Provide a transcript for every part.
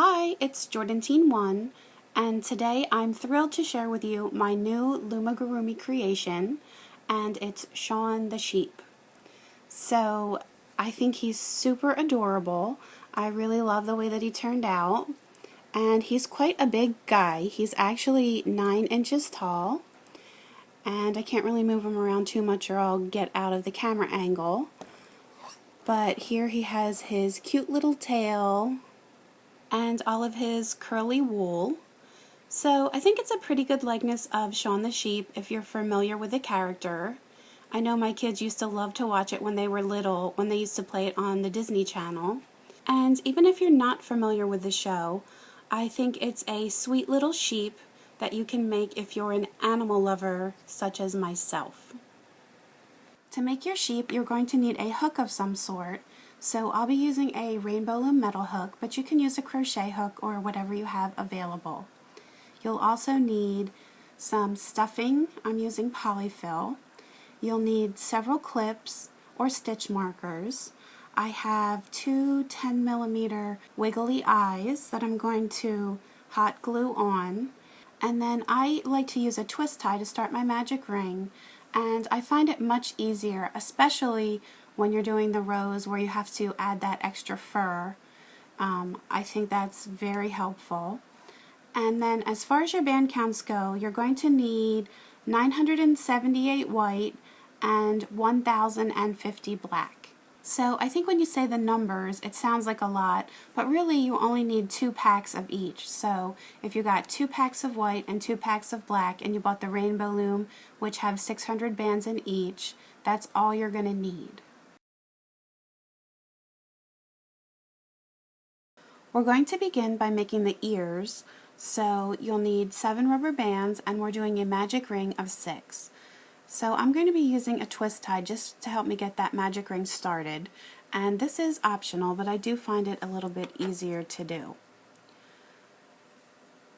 Hi, it's Jordan1, and today I'm thrilled to share with you my new Loomigurumi creation, and it's Shaun the Sheep. So I think he's super adorable. I really love the way that he turned out, and he's quite a big guy. He's actually 9 inches tall, and I can't really move him around too much or I'll get out of the camera angle. But here he has his cute little tail and all of his curly wool. So I think it's a pretty good likeness of Shaun the Sheep if you're familiar with the character. I know my kids used to love to watch it when they were little, when they used to play it on the Disney Channel. And even if you're not familiar with the show, I think it's a sweet little sheep that you can make if you're an animal lover such as myself. To make your sheep, you're going to need a hook of some sort. So I'll be using a rainbow loom metal hook, but you can use a crochet hook or whatever you have available. You'll also need some stuffing. I'm using polyfil. You'll need several clips or stitch markers. I have two 10mm wiggly eyes that I'm going to hot glue on. And then I like to use a twist tie to start my magic ring. And I find it much easier, especially when you're doing the rows where you have to add that extra fur. I think that's very helpful. And then as far as your band counts go, you're going to need 978 white and 1050 black. So I think when you say the numbers, it sounds like a lot, but really you only need 2 packs of each. So if you got 2 packs of white and 2 packs of black and you bought the rainbow loom, which have 600 bands in each, that's all you're going to need. We're going to begin by making the ears, so you'll need 7 rubber bands and we're doing a magic ring of 6. So I'm going to be using a twist tie just to help me get that magic ring started, and this is optional, but I do find it a little bit easier to do.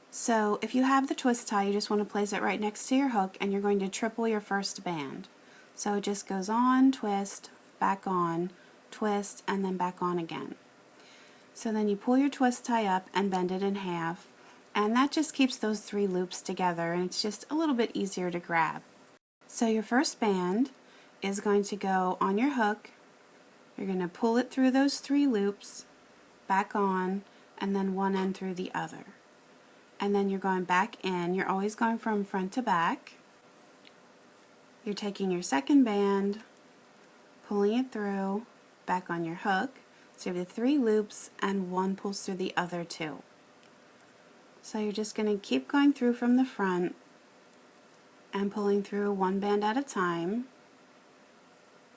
So if you have the twist tie, you just want to place it right next to your hook and you're going to triple your first band. So it just goes on, twist, twist, and then back on again. So then you pull your twist tie up and bend it in half, and that just keeps those 3 loops together, and it's just a little bit easier to grab. So your first band is going to go on your hook. You're going to pull it through those 3 loops, back on, and then one end through the other. And then you're going back in. You're always going from front to back. You're taking your second band, pulling it through, back on your hook. So you have the 3 loops and one pulls through the other 2. So you're just going to keep going through from the front and pulling through 1 band at a time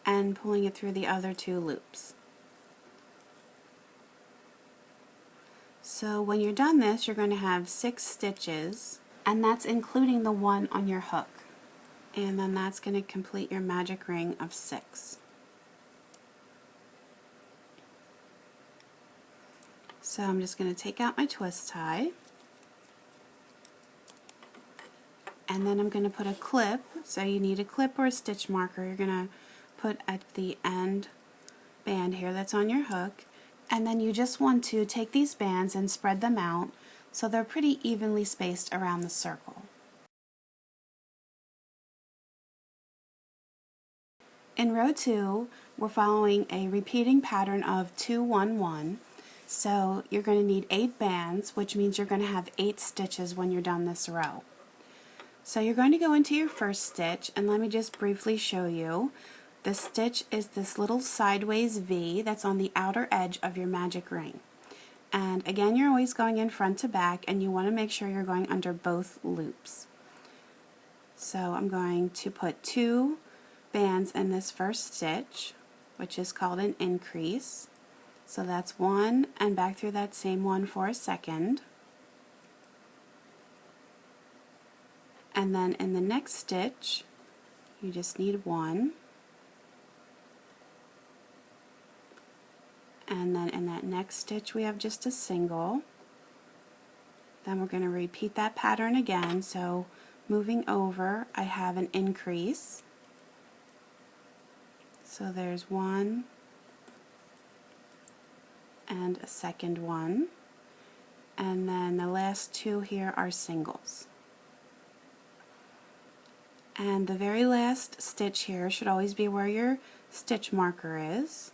and pulling it through the other 2 loops. So when you're done this, you're going to have 6 stitches, and that's including the one on your hook. And then that's going to complete your magic ring of 6. So I'm just going to take out my twist tie, and then I'm going to put a clip. So you need a clip or a stitch marker. You're going to put at the end band here that's on your hook, and then you just want to take these bands and spread them out so they're pretty evenly spaced around the circle. In row 2, we're following a repeating pattern of 2, 1, 1. So you're going to need 8 bands, which means you're going to have 8 stitches when you're done this row. So you're going to go into your first stitch, and let me just briefly show you. The stitch is this little sideways V that's on the outer edge of your magic ring. And again, you're always going in front to back, and you want to make sure you're going under both loops. So I'm going to put 2 bands in this first stitch, which is called an increase. So that's 1, and back through that same one for a second. And then in the next stitch, you just need 1. And then in that next stitch, we have just a single. Then we're going to repeat that pattern again. So moving over, I have an increase. So there's 1 and a second one. and then the last two here are singles. And the very last stitch here should always be where your stitch marker is.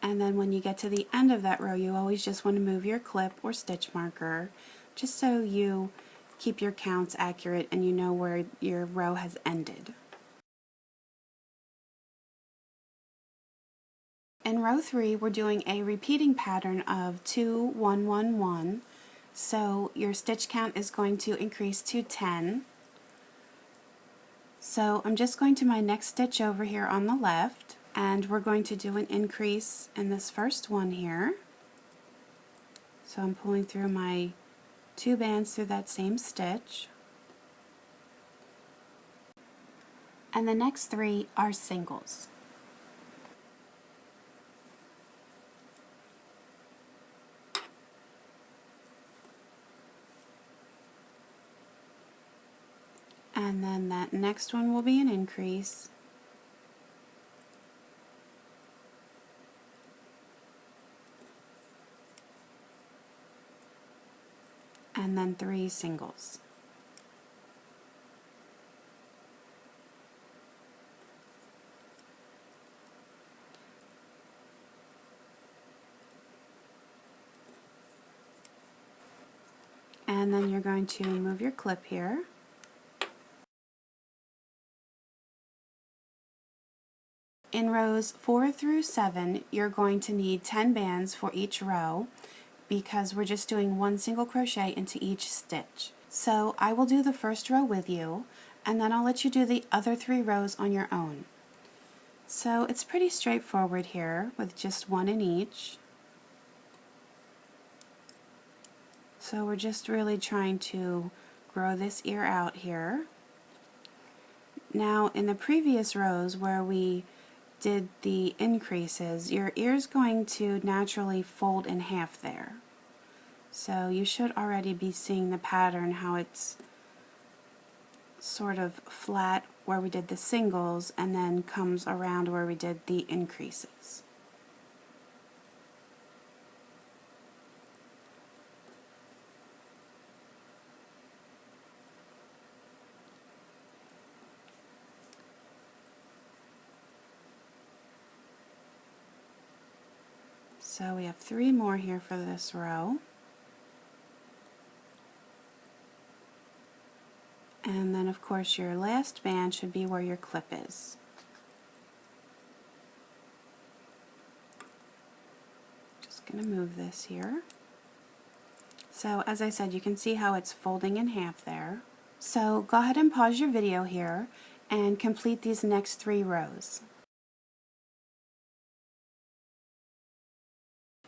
And then when you get to the end of that row, you always just want to move your clip or stitch marker just so you keep your counts accurate and you know where your row has ended. In row 3, we're doing a repeating pattern of 2, 1, 1, 1. So your stitch count is going to increase to 10. So I'm just going to my next stitch over here on the left, and we're going to do an increase in this first one here. So I'm pulling through my 2 bands through that same stitch. And the next 3 are singles. And then that next one will be an increase. And then 3 singles. And then you're going to move your clip here. In rows 4 through 7, you're going to need 10 bands for each row because we're just doing 1 single crochet into each stitch. So I will do the first row with you, and then I'll let you do the other 3 rows on your own. So it's pretty straightforward here with just 1 in each. So we're just really trying to grow this ear out here. Now in the previous rows where we did the increases, your ear's going to naturally fold in half there. So you should already be seeing the pattern, how it's sort of flat where we did the singles and then comes around where we did the increases. So we have 3 more here for this row. And then of course your last band should be where your clip is. Just going to move this here. So as I said, you can see how it's folding in half there. So go ahead and pause your video here and complete these next 3 rows.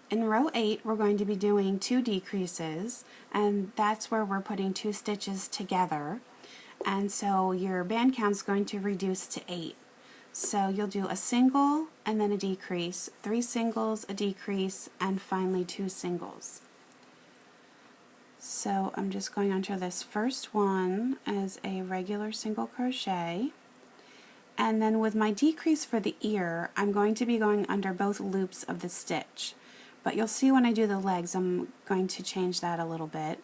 In row 8, we're going to be doing 2 decreases, and that's where we're putting 2 stitches together. And so your band count is going to reduce to 8. So you'll do a single and then a decrease, 3 singles, a decrease, and finally 2 singles. So I'm just going onto this first one as a regular single crochet. And then with my decrease for the ear, I'm going to be going under both loops of the stitch. But you'll see when I do the legs, I'm going to change that a little bit.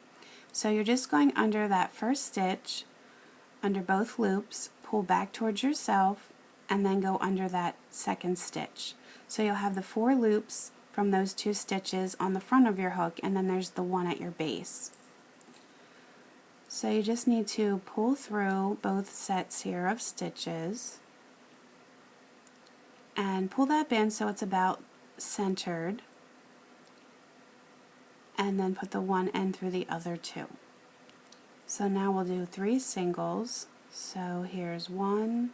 So you're just going under that first stitch, under both loops, pull back towards yourself, and then go under that second stitch. So you'll have the 4 loops from those 2 stitches on the front of your hook, and then there's the one at your base. So you just need to pull through both sets here of stitches and pull that band so it's about centered, and then put the one end through the other 2. So now we'll do 3 singles. So here's 1,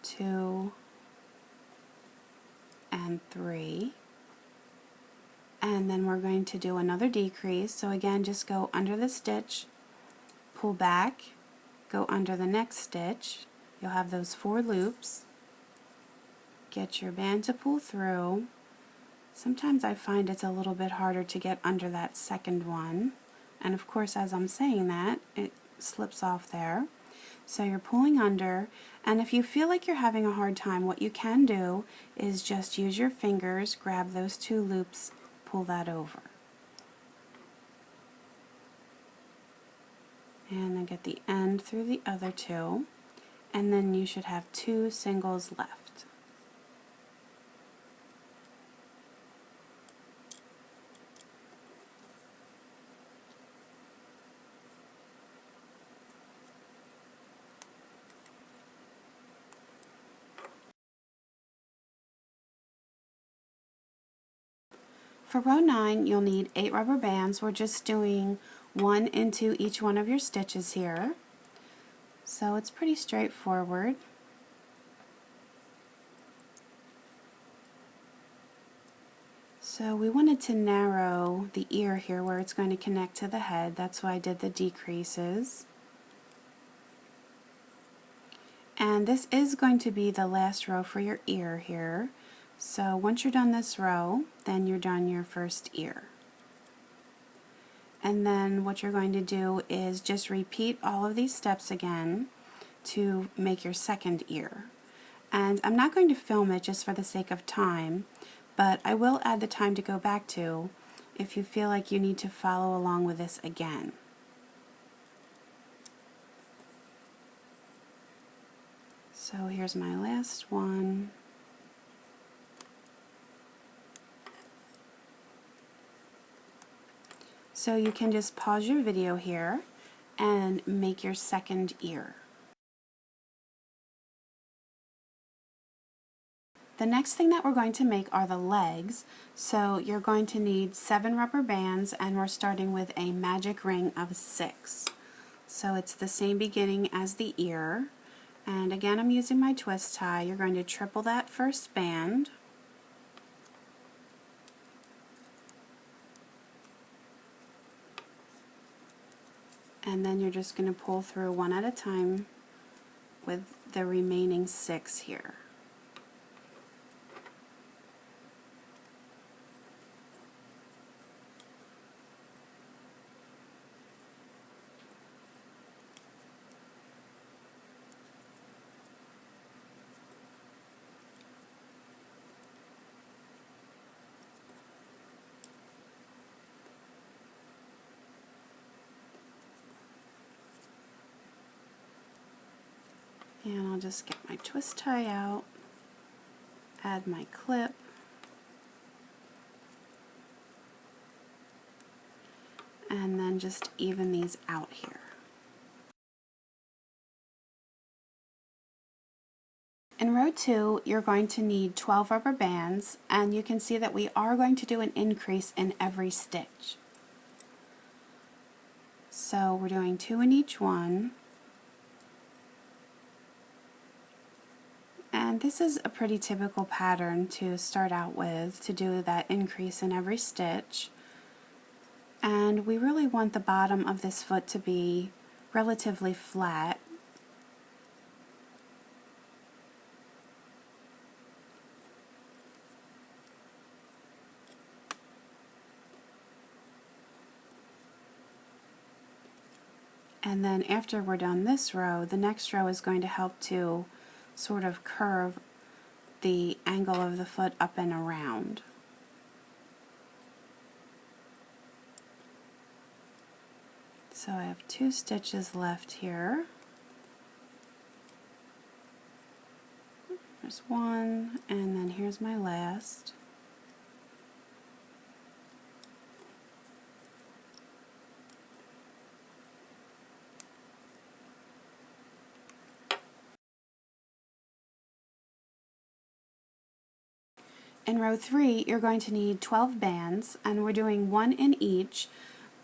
2, and 3. And then we're going to do another decrease. So again, just go under the stitch, pull back, go under the next stitch. You'll have those 4 loops. Get your band to pull through. Sometimes I find it's a little bit harder to get under that second one, and of course as I'm saying that, it slips off there. So you're pulling under, and if you feel like you're having a hard time, what you can do is just use your fingers, grab those two loops, pull that over. And then get the end through the other two, and then you should have two singles left. For row 9, you'll need 8 rubber bands. We're just doing 1 into each one of your stitches here. So it's pretty straightforward. So we wanted to narrow the ear here where it's going to connect to the head. That's why I did the decreases. And this is going to be the last row for your ear here. So once you're done this row, then you're done your first ear. And then what you're going to do is just repeat all of these steps again to make your second ear. And I'm not going to film it just for the sake of time, but I will add the time to go back to if you feel like you need to follow along with this again. So here's my last one. So you can just pause your video here and make your second ear. The next thing that we're going to make are the legs. So you're going to need 7 rubber bands, and we're starting with a magic ring of 6. So it's the same beginning as the ear. And again, I'm using my twist tie. You're going to triple that first band. And then you're just going to pull through one at a time with the remaining 6 here. And I'll just get my twist tie out, add my clip, and then just even these out here. In row 2, you're going to need 12 rubber bands, and you can see that we are going to do an increase in every stitch. So we're doing 2 in each one. And this is a pretty typical pattern to start out with, to do that increase in every stitch. And we really want the bottom of this foot to be relatively flat. And then after we're done this row, the next row is going to help to sort of curve the angle of the foot up and around. So I have 2 stitches left here. There's one, and then here's my last. In row 3, you're going to need 12 bands, and we're doing 1 in each,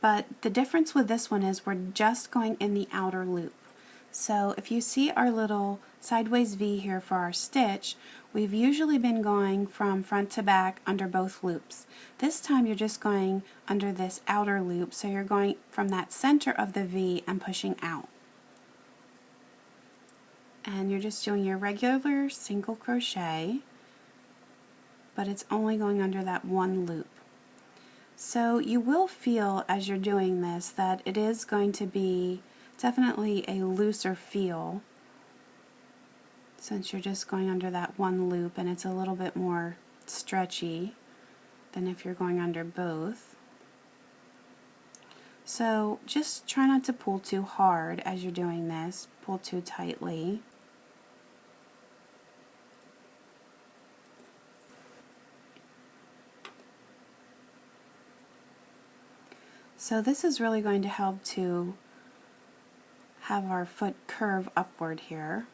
but the difference with this one is we're just going in the outer loop. So if you see our little sideways V here for our stitch, we've usually been going from front to back under both loops. This time you're just going under this outer loop, so you're going from that center of the V and pushing out. And you're just doing your regular single crochet, but it's only going under that one loop. So you will feel as you're doing this that it is going to be definitely a looser feel since you're just going under that one loop, and it's a little bit more stretchy than if you're going under both. So just try not to pull too hard as you're doing this, pull too tightly. So this is really going to help to have our foot curve upward here,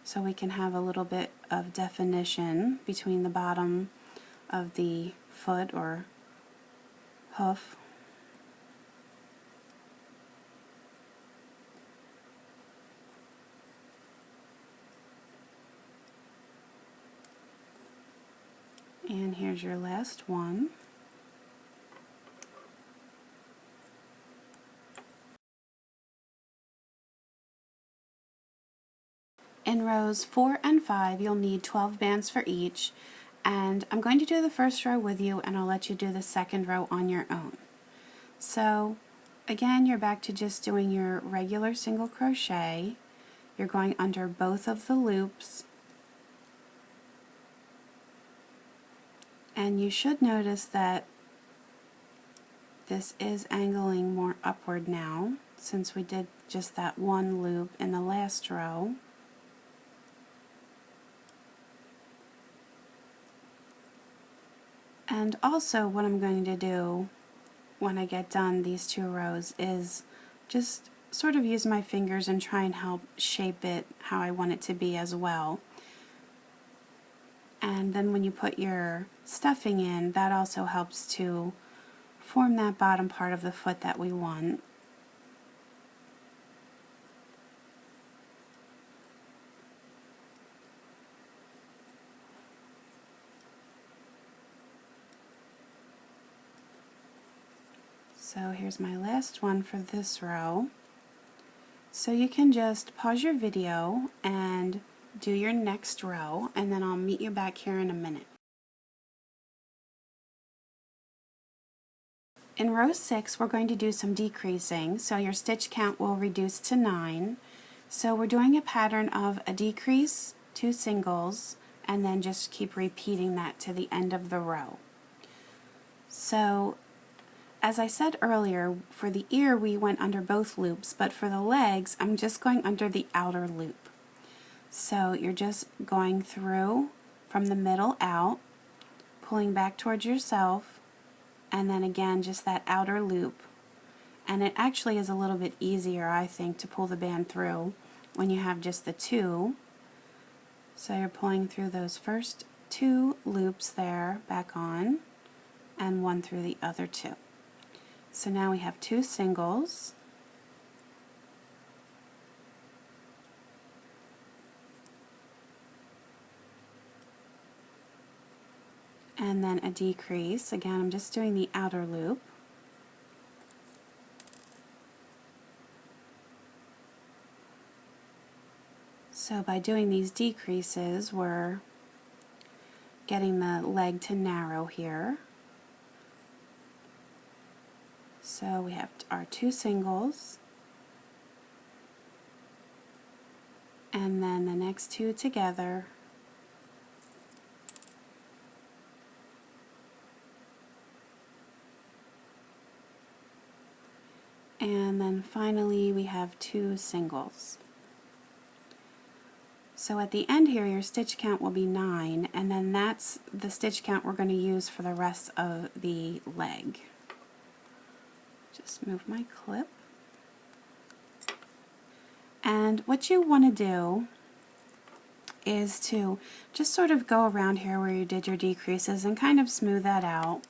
so we can have a little bit of definition between the bottom of the foot or hoof. And here's your last one. In rows 4 and 5, you'll need 12 bands for each, and I'm going to do the first row with you, and I'll let you do the second row on your own. So again, you're back to just doing your regular single crochet. You're going under both of the loops, and you should notice that this is angling more upward now, since we did just that one loop in the last row. And also what I'm going to do when I get done these 2 rows is just sort of use my fingers and try and help shape it how I want it to be as well. And then when you put your stuffing in, that also helps to form that bottom part of the foot that we want. So here's my last one for this row. So you can just pause your video and do your next row, and then I'll meet you back here in a minute. In row 6, we're going to do some decreasing, so your stitch count will reduce to 9. So we're doing a pattern of a decrease, 2 singles, and then just keep repeating that to the end of the row. So as I said earlier, for the ear we went under both loops, but for the legs I'm just going under the outer loop. So you're just going through from the middle out, pulling back towards yourself, and then again just that outer loop. And it actually is a little bit easier, I think, to pull the band through when you have just the 2. So you're pulling through those first 2 loops there, back on, and 1 through the other 2. So now we have 2 singles, and then a decrease. Again, I'm just doing the outer loop. So by doing these decreases, we're getting the leg to narrow here. So we have our 2 singles, and then the next 2 together, and then finally we have 2 singles. So at the end here your stitch count will be 9, and then that's the stitch count we're going to use for the rest of the leg. Just move my clip. And what you want to do is to just sort of go around here where you did your decreases and kind of smooth that out.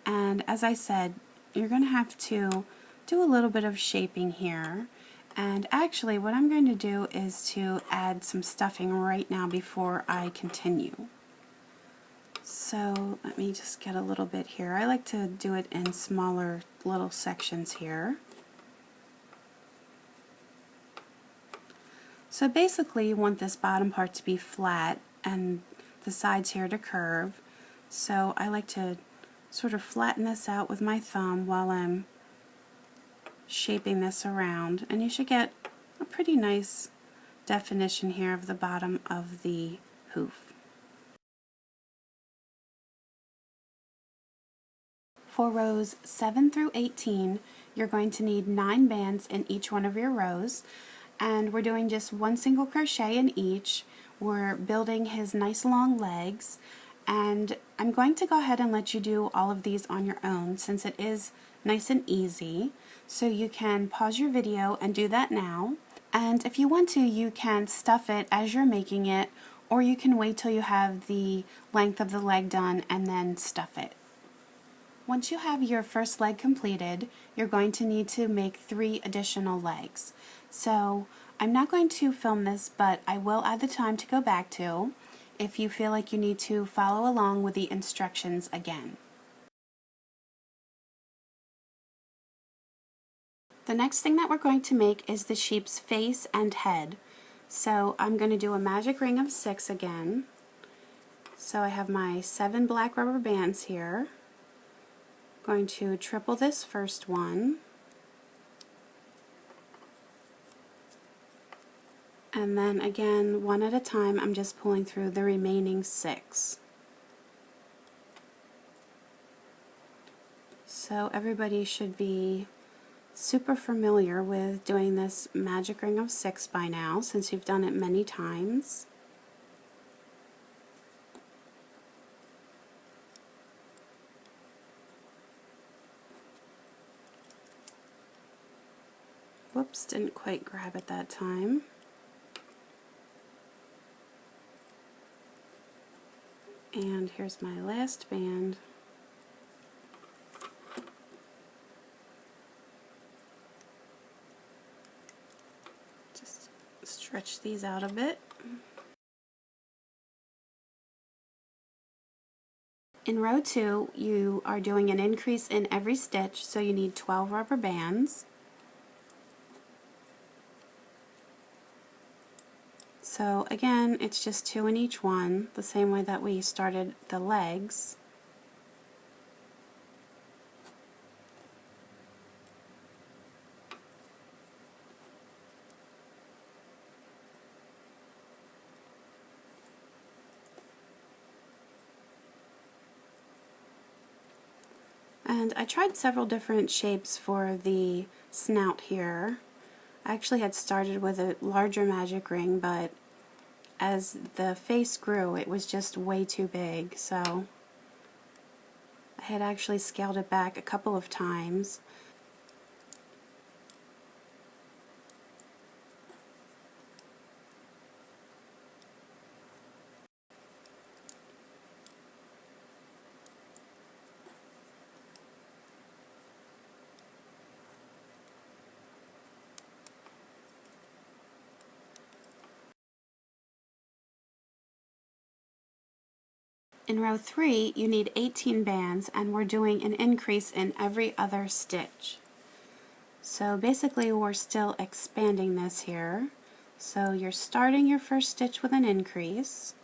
And as I said, you're going to have to do a little bit of shaping here. And actually what I'm going to do is to add some stuffing right now before I continue. So let me just get a little bit here. I like to do it in smaller little sections here. So basically you want this bottom part to be flat and the sides here to curve. So I like to sort of flatten this out with my thumb while I'm shaping this around, and you should get a pretty nice definition here of the bottom of the hoof. For rows 7 through 18, you're going to need 9 bands in each one of your rows, and we're doing just one single crochet in each. We're building his nice long legs, and I'm going to go ahead and let you do all of these on your own since it is nice and easy. So you can pause your video and do that now, and if you want to, you can stuff it as you're making it, or you can wait till you have the length of the leg done and then stuff it. Once you have your first leg completed, you're going to need to make 3 additional legs. So I'm not going to film this, but I will add the time to go back to if you feel like you need to follow along with the instructions again. The next thing that we're going to make is the sheep's face and head. So I'm going to do a magic ring of 6 again. So I have my 7 black rubber bands here. Going to triple this first one, and then again, one at a time, I'm just pulling through the remaining 6. So everybody should be super familiar with doing this magic ring of 6 by now, since you've done it many times. Whoops, didn't quite grab it that time. And here's my last band. Just stretch these out a bit. In row 2, you are doing an increase in every stitch, so you need 12 rubber bands. So again, it's just 2 in each one, the same way that we started the legs. And I tried several different shapes for the snout here. I actually had started with a larger magic ring, but as the face grew, it was just way too big, so I had actually scaled it back a couple of times. In row 3, you need 18 bands, and we're doing an increase in every other stitch. So basically we're still expanding this here. So you're starting your first stitch with an increase,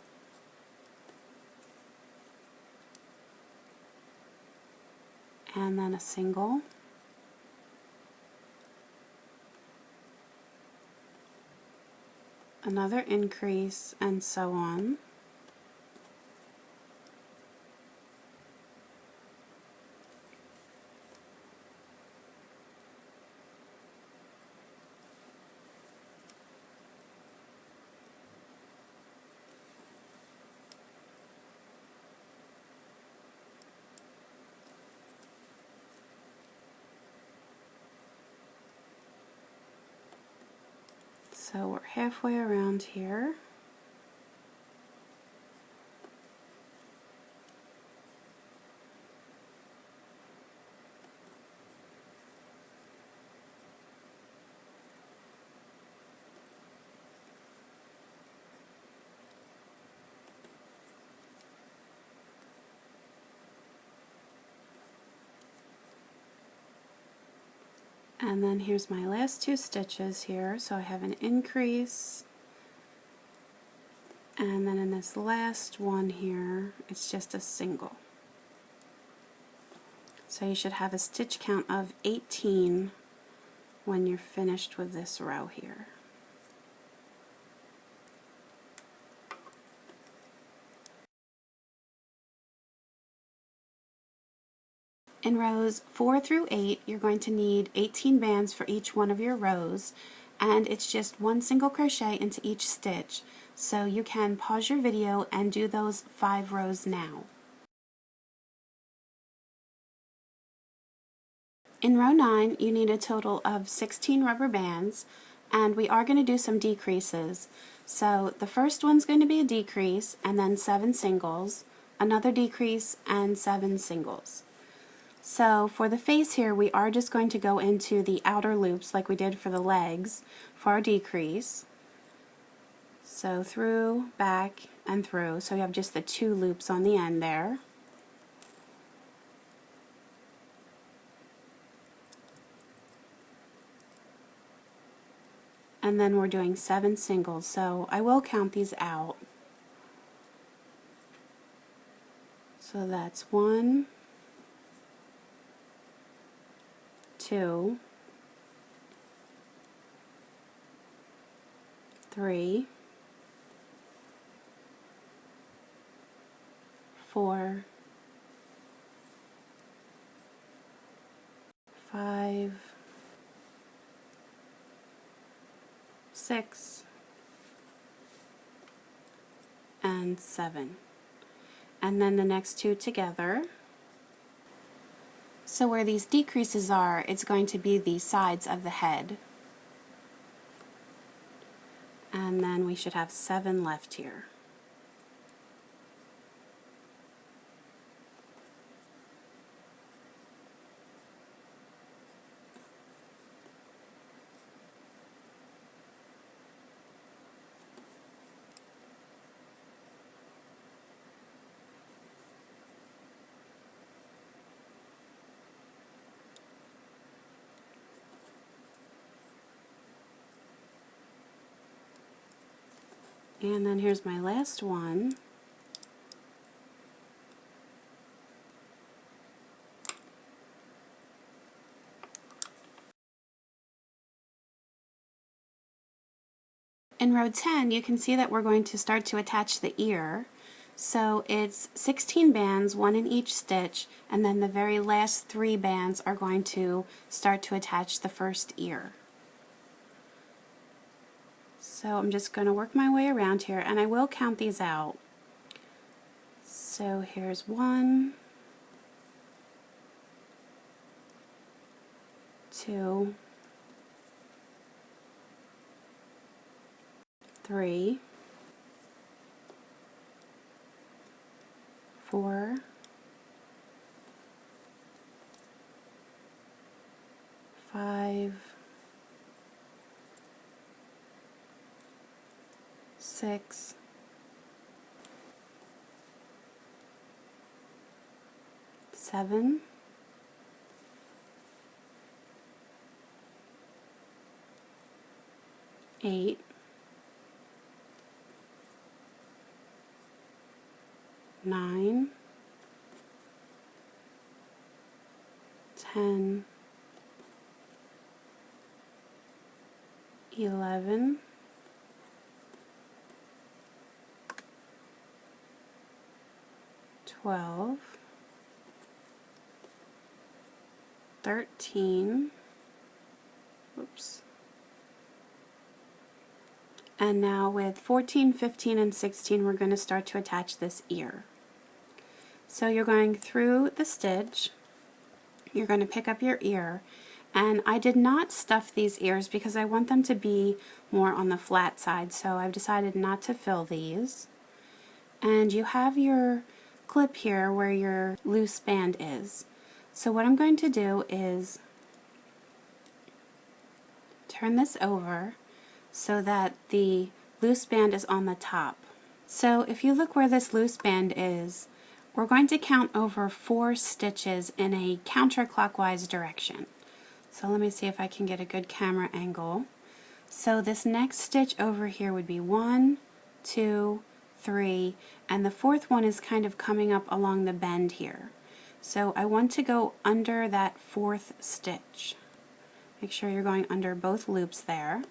and then a single, another increase, and so on. So we're halfway around here. And then here's my last 2 stitches here. So I have an increase, and then in this last one here, it's just a single. So you should have a stitch count of 18 when you're finished with this row here. In rows 4 through 8, you're going to need 18 bands for each one of your rows, and it's just one single crochet into each stitch. So you can pause your video and do those 5 rows now. In row 9, you need a total of 16 rubber bands, and we are going to do some decreases. So the first one's going to be a decrease, and then 7 singles, another decrease, and 7 singles. So for the face here, we are just going to go into the outer loops like we did for the legs for our decrease. So through, back, and through. So you have just the 2 loops on the end there. And then we're doing 7 singles. So I will count these out. So that's 1, 2, 3, 4, 5, 6, and 7. And then the next 2 together. So where these decreases are, it's going to be the sides of the head. And then we should have 7 left here. And then here's my last one. In row 10, you can see that we're going to start to attach the ear. So it's 16 bands, 1 in each stitch, and then the very last 3 bands are going to start to attach the first ear. So I'm just going to work my way around here, and I will count these out. So here's 1, 2, 3, 4, 5, 6, 7, 8, 9, 10, 11, 12, 13, oops, and now with 14, 15, and 16 we're going to start to attach this ear. So you're going through the stitch, you're going to pick up your ear, and I did not stuff these ears because I want them to be more on the flat side, so I've decided not to fill these. And you have your clip here where your loose band is. So what I'm going to do is turn this over so that the loose band is on the top. So if you look where this loose band is, we're going to count over 4 stitches in a counterclockwise direction. So let me see if I can get a good camera angle. So this next stitch over here would be 1, 2, 3, and the 4th one is kind of coming up along the bend here. So I want to go under that 4th stitch. Make sure you're going under both loops there. I'm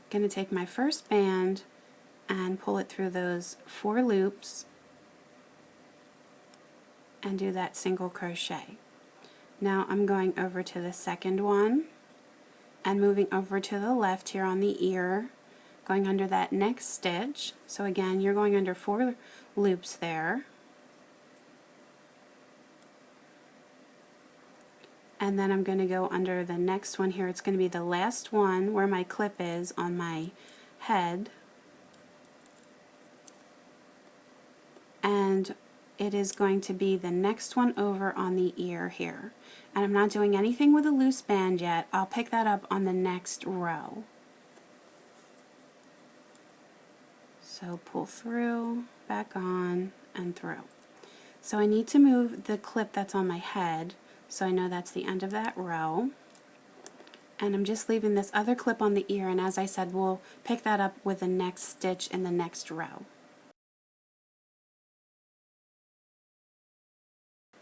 going to take my first band and pull it through those 4 loops and do that single crochet. Now I'm going over to the second one and moving over to the left here on the ear, going under that next stitch. So again, you're going under 4 loops there. And then I'm going to go under the next one here. It's going to be the last one where my clip is on my head. And it is going to be the next one over on the ear here. And I'm not doing anything with a loose band yet. I'll pick that up on the next row. So pull through, back on, and through. So I need to move the clip that's on my head, so I know that's the end of that row. And I'm just leaving this other clip on the ear, and as I said, we'll pick that up with the next stitch in the next row.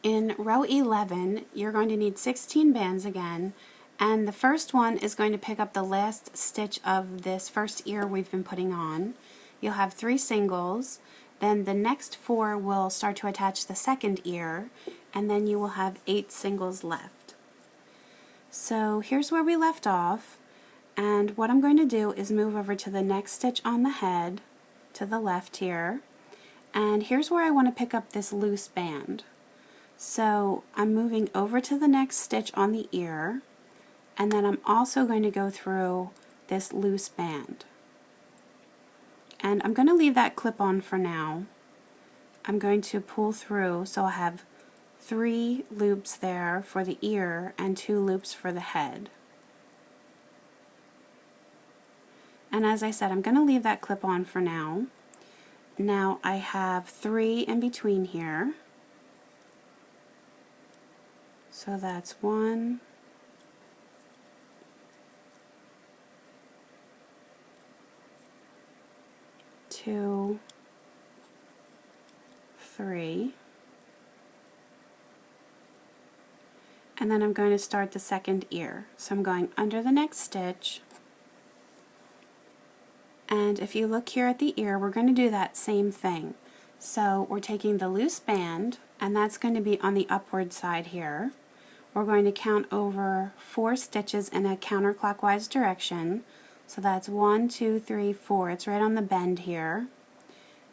In row 11, you're going to need 16 bands again, and the first one is going to pick up the last stitch of this first ear we've been putting on. You'll have 3 singles, then the next 4 will start to attach the second ear, and then you will have 8 singles left. So here's where we left off, and what I'm going to do is move over to the next stitch on the head, to the left here, and here's where I want to pick up this loose band. So I'm moving over to the next stitch on the ear, and then I'm also going to go through this loose band. And I'm going to leave that clip on for now. I'm going to pull through, so I'll have 3 loops there for the ear and 2 loops for the head. And as I said, I'm going to leave that clip on for now. Now I have 3 in between here. So that's 1, 2, 3, and then I'm going to start the second ear. So I'm going under the next stitch, and if you look here at the ear, we're going to do that same thing. So we're taking the loose band, and that's going to be on the upward side here. We're going to count over 4 stitches in a counterclockwise direction. So that's 1, 2, 3, 4. It's right on the bend here.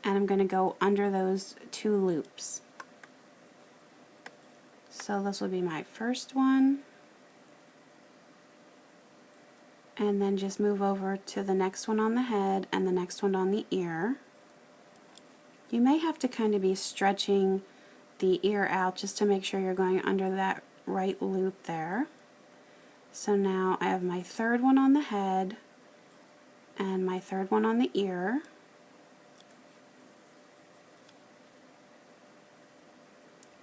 And I'm going to go under those 2 loops. So this will be my first one. And then just move over to the next one on the head and the next one on the ear. You may have to kind of be stretching the ear out just to make sure you're going under that right loop there. So now I have my third one on the head and my third one on the ear.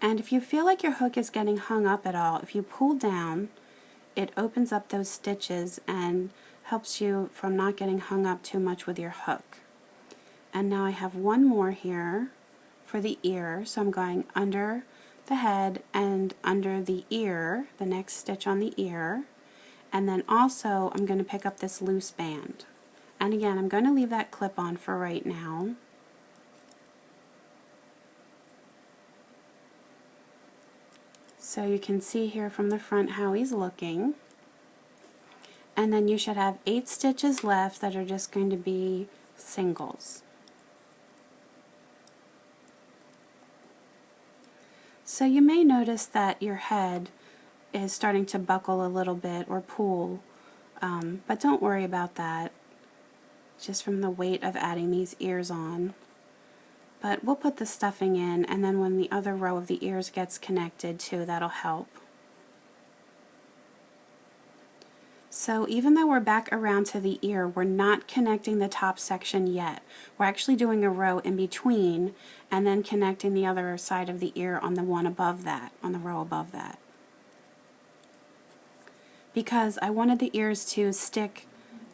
And if you feel like your hook is getting hung up at all, if you pull down, it opens up those stitches and helps you from not getting hung up too much with your hook. And now I have one more here for the ear, so I'm going under the head and under the ear, the next stitch on the ear, and then also I'm going to pick up this loose band. And again, I'm going to leave that clip on for right now. So you can see here from the front how he's looking. And then you should have 8 stitches left that are just going to be singles. So you may notice that your head is starting to buckle a little bit or pull, but don't worry about that, just from the weight of adding these ears on. But we'll put the stuffing in, and then when the other row of the ears gets connected too, that'll help. So even though we're back around to the ear, we're not connecting the top section yet. We're actually doing a row in between and then connecting the other side of the ear on the one above that, on the row above that. Because I wanted the ears to stick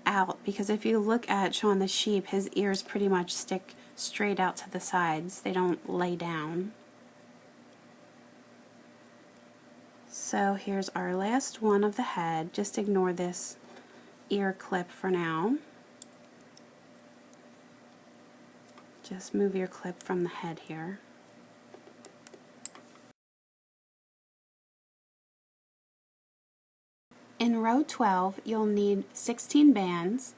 out, because if you look at Shaun the Sheep, his ears pretty much stick straight out to the sides. They don't lay down. So here's our last one of the head. Just ignore this ear clip for now. Just move your clip from the head here. In row 12, you'll need 16 bands,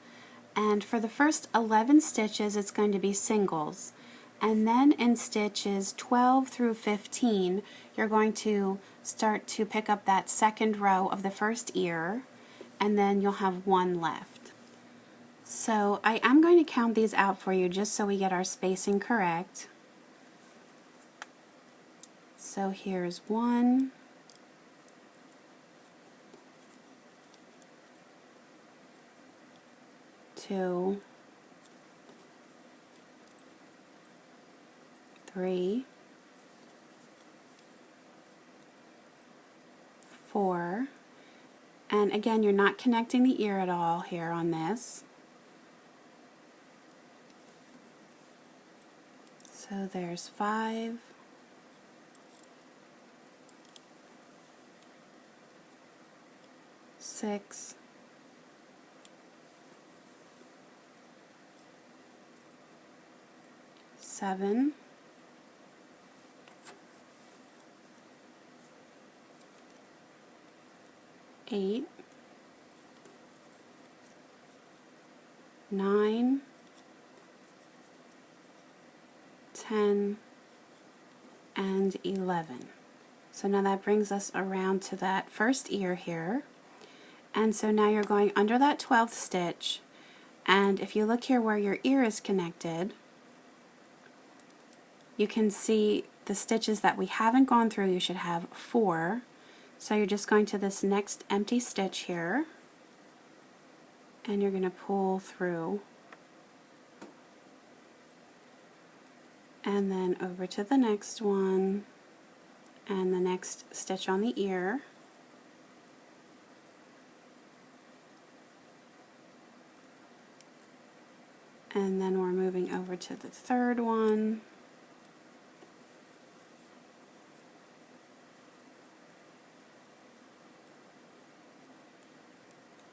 and for the first 11 stitches it's going to be singles, and then in stitches 12 through 15 you're going to start to pick up that second row of the first ear, and then you'll have one left. So I am going to count these out for you just so we get our spacing correct. So here's 1, 2, 3, 4, and again you're not connecting the ear at all here on this. So there's 5, 6, 7, 8, 9, 10, and 11. So now that brings us around to that first ear here. And so now you're going under that 12th stitch, and if you look here where your ear is connected, you can see the stitches that we haven't gone through. You should have 4. So you're just going to this next empty stitch here, and you're going to pull through, and then over to the next one, and the next stitch on the ear, and then we're moving over to the third one,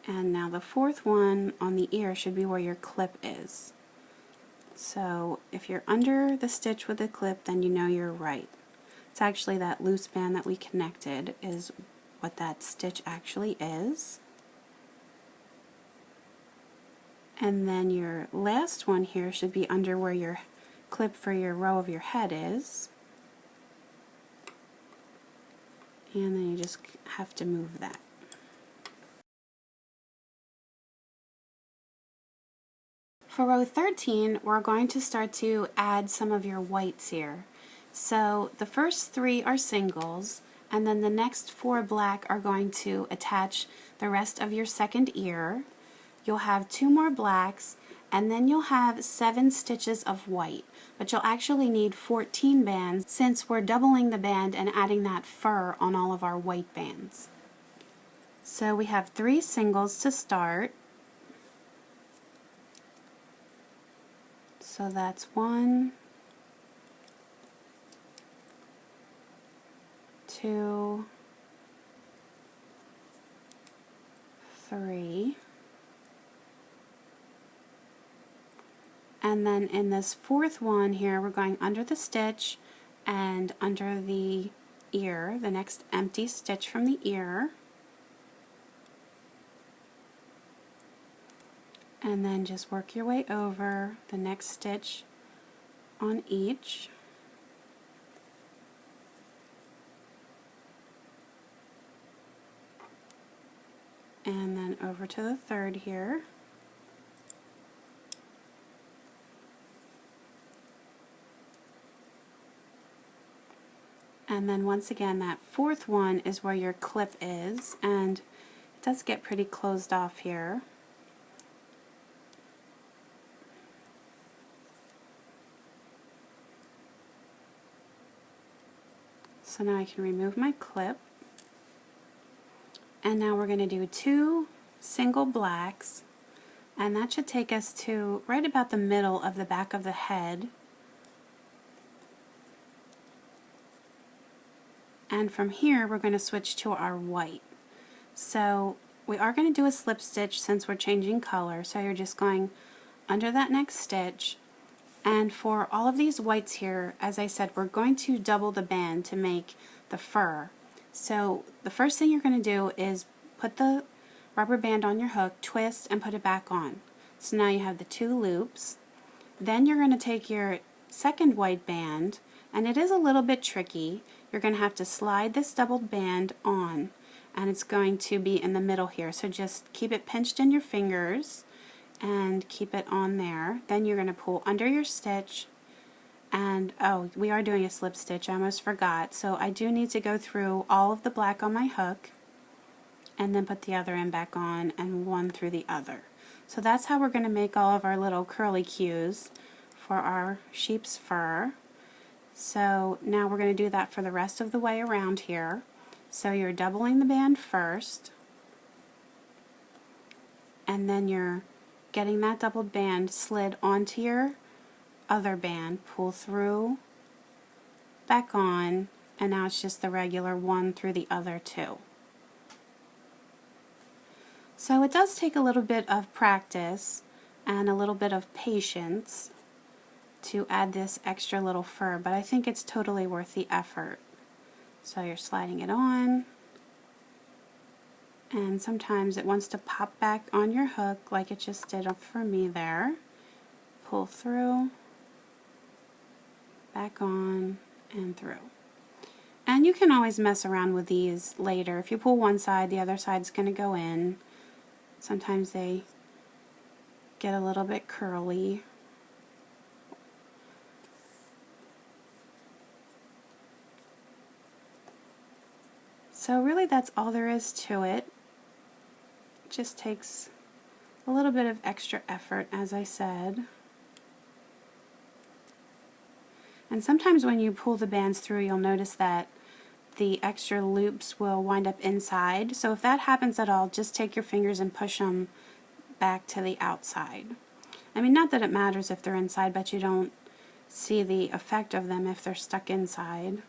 and now the fourth one on the ear should be where your clip is. So if you're under the stitch with the clip, then you know you're right. It's actually that loose band that we connected is what that stitch actually is. And then your last one here should be under where your clip for your row of your head is. And then you just have to move that. For row 13, we're going to start to add some of your whites here. So the first 3 are singles, and then the next 4 black are going to attach the rest of your second ear. You'll have 2 more blacks, and then you'll have 7 stitches of white, but you'll actually need 14 bands since we're doubling the band and adding that fur on all of our white bands. So we have 3 singles to start. So that's 1, 2, 3, and then in this fourth one here we're going under the stitch and under the ear, the next empty stitch from the ear, and then just work your way over the next stitch on each. And then over to the third here. And then once again that fourth one is where your clip is, and it does get pretty closed off here. So now I can remove my clip, and now we're going to do 2 single blacks, and that should take us to right about the middle of the back of the head. And from here we're going to switch to our white. So we are going to do a slip stitch since we're changing color, so you're just going under that next stitch. And for all of these whites here, as I said, we're going to double the band to make the fur. So the first thing you're going to do is put the rubber band on your hook, twist, and put it back on. So now you have the 2 loops. Then you're going to take your second white band, and it is a little bit tricky. You're going to have to slide this doubled band on, and it's going to be in the middle here. So just keep it pinched in your fingers and keep it on there. Then you're going to pull under your stitch, and oh, we are doing a slip stitch, I almost forgot. So I do need to go through all of the black on my hook and then put the other end back on and one through the other. So that's how we're going to make all of our little curly cues for our sheep's fur. So now we're going to do that for the rest of the way around here. So you're doubling the band first, and then you're getting that doubled band slid onto your other band, pull through, back on, and now it's just the regular one through the other 2. So it does take a little bit of practice and a little bit of patience to add this extra little fur, but I think it's totally worth the effort. So you're sliding it on, and sometimes it wants to pop back on your hook like it just did for me there. Pull through, back on, and through. And you can always mess around with these later. If you pull one side, the other side's going to go in. Sometimes they get a little bit curly. So really that's all there is to it. It just takes a little bit of extra effort, as I said. And sometimes when you pull the bands through, you'll notice that the extra loops will wind up inside. So if that happens at all, just take your fingers and push them back to the outside. I mean, not that it matters if they're inside, but you don't see the effect of them if they're stuck inside.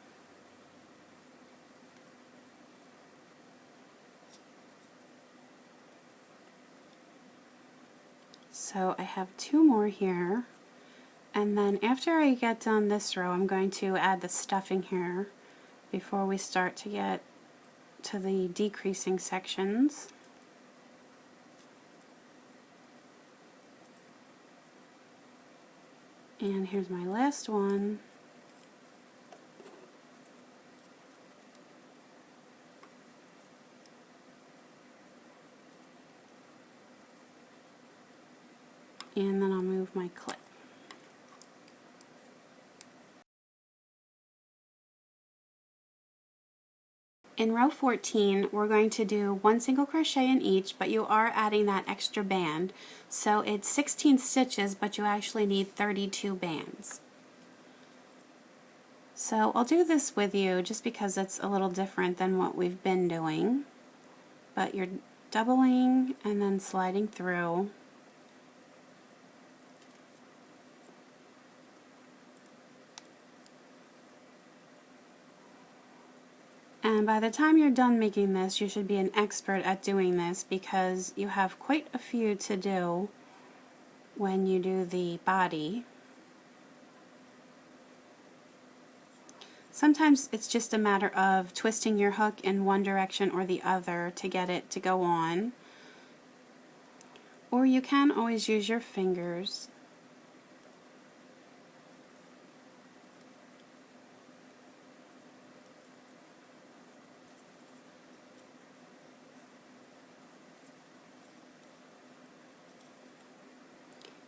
So I have 2 more here, and then after I get done this row, I'm going to add the stuffing here before we start to get to the decreasing sections. And here's my last one. And then I'll move my clip. In row 14, we're going to do 1 single crochet in each, but you are adding that extra band. So it's 16 stitches, but you actually need 32 bands. So I'll do this with you just because it's a little different than what we've been doing. But you're doubling and then sliding through. And by the time you're done making this, you should be an expert at doing this because you have quite a few to do when you do the body. Sometimes it's just a matter of twisting your hook in one direction or the other to get it to go on. Or you can always use your fingers.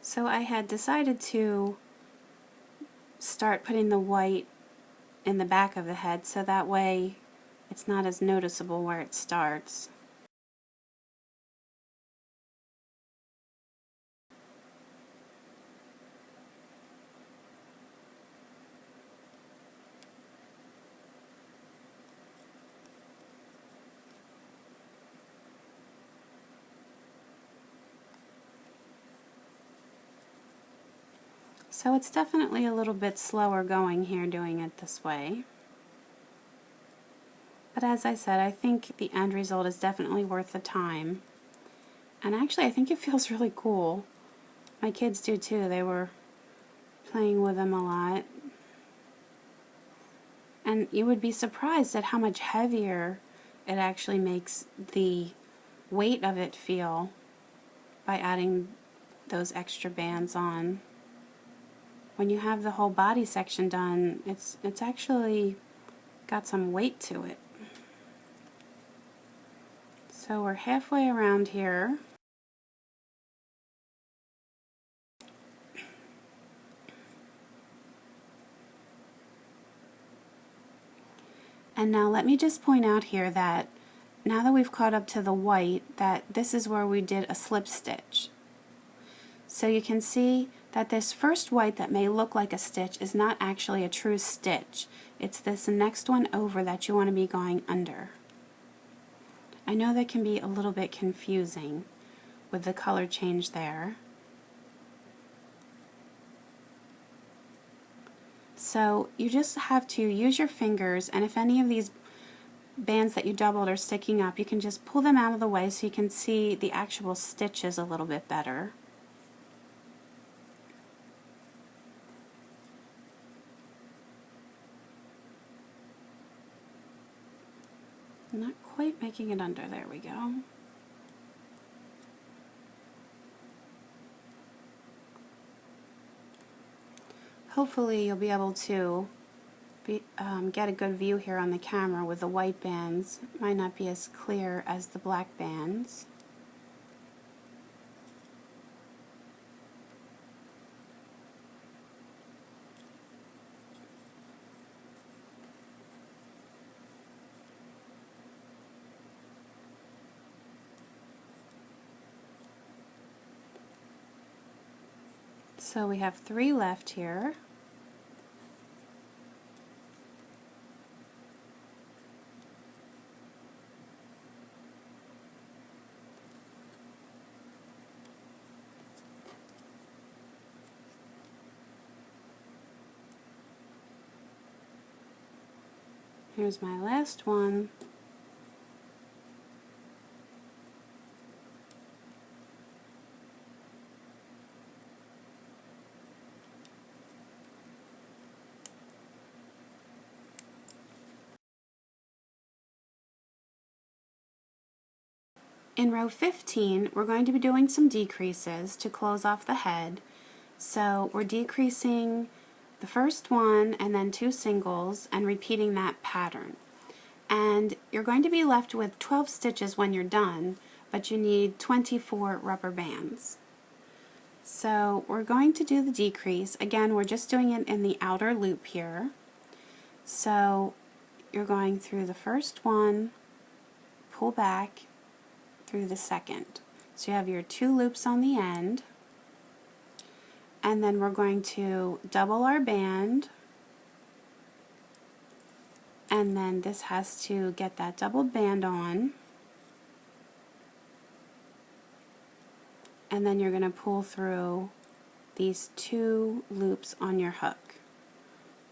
So I had decided to start putting the white in the back of the head so that way it's not as noticeable where it starts. So it's definitely a little bit slower going here doing it this way. But as I said, I think the end result is definitely worth the time. And actually, I think it feels really cool. My kids do too. They were playing with them a lot. And you would be surprised at how much heavier it actually makes the weight of it feel by adding those extra bands on. When you have the whole body section done, it's actually got some weight to it. So we're halfway around here. And now let me just point out here that now that we've caught up to the white, that this is where we did a slip stitch. So you can see that this first white that may look like a stitch is not actually a true stitch. It's this next one over that you want to be going under. I know that can be a little bit confusing with the color change there. So you just have to use your fingers, and if any of these bands that you doubled are sticking up, you can just pull them out of the way so you can see the actual stitches a little bit better. Not quite making it under. There we go. Hopefully you'll be able to get a good view here on the camera with the white bands. It might not be as clear as the black bands. So we have 3 left here. Here's my last one. In row 15, we're going to be doing some decreases to close off the head. So we're decreasing the first one and then 2 singles and repeating that pattern. And you're going to be left with 12 stitches when you're done, but you need 24 rubber bands. So we're going to do the decrease. Again, we're just doing it in the outer loop here. So you're going through the first one, pull back through the second. So you have your 2 loops on the end, and then we're going to double our band, and then this has to get that doubled band on, and then you're going to pull through these 2 loops on your hook.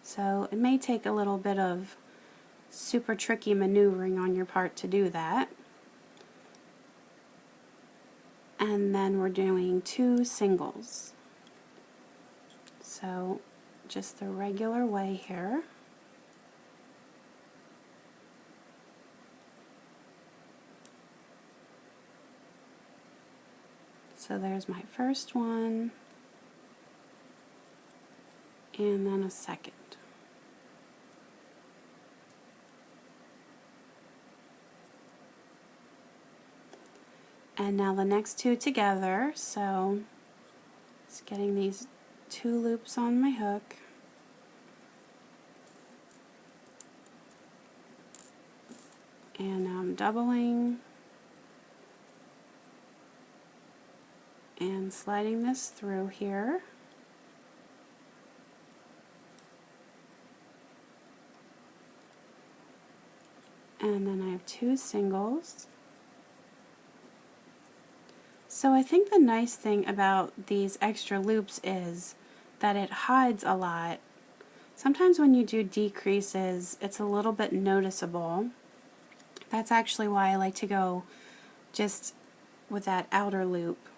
So it may take a little bit of super tricky maneuvering on your part to do that. And then we're doing 2 singles. So just the regular way here. So there's my first one, and then a second. And now the next 2 together, so just getting these 2 loops on my hook. And now I'm doubling and sliding this through here. And then I have 2 singles. So I think the nice thing about these extra loops is that it hides a lot. Sometimes when you do decreases, it's a little bit noticeable. That's actually why I like to go just with that outer loop,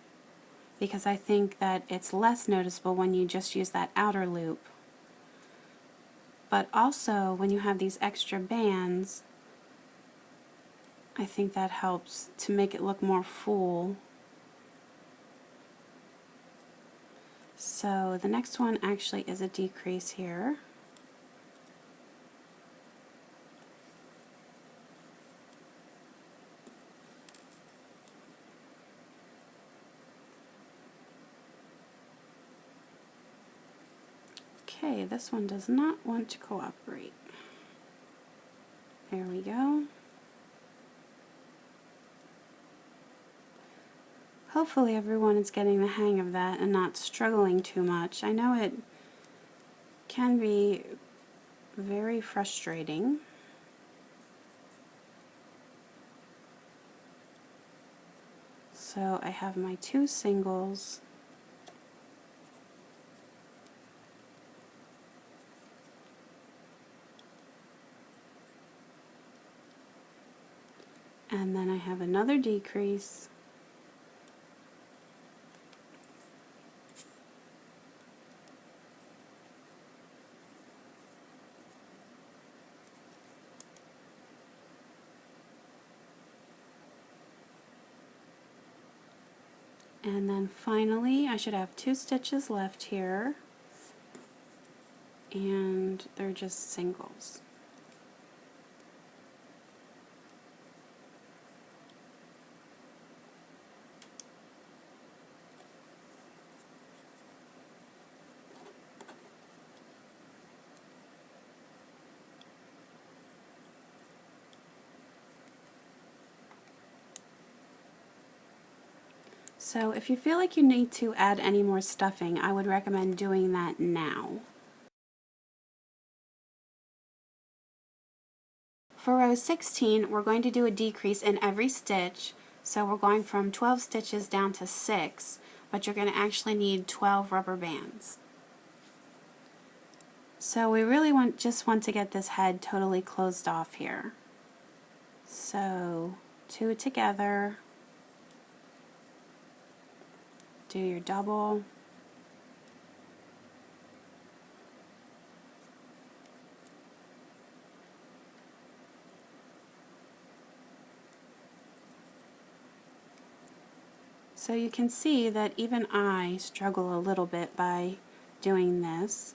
because I think that it's less noticeable when you just use that outer loop. But also, when you have these extra bands, I think that helps to make it look more full. So the next one actually is a decrease here. Okay, this one does not want to cooperate. There we go. Hopefully everyone is getting the hang of that and not struggling too much. I know it can be very frustrating. So I have my 2 singles. And then I have another decrease. And then finally, I should have 2 stitches left here, and they're just singles. So if you feel like you need to add any more stuffing, I would recommend doing that now. For row 16, we're going to do a decrease in every stitch, so we're going from 12 stitches down to 6, but you're going to actually need 12 rubber bands. So we really just want to get this head totally closed off here. So 2 together, do your double, so you can see that even I struggle a little bit by doing this.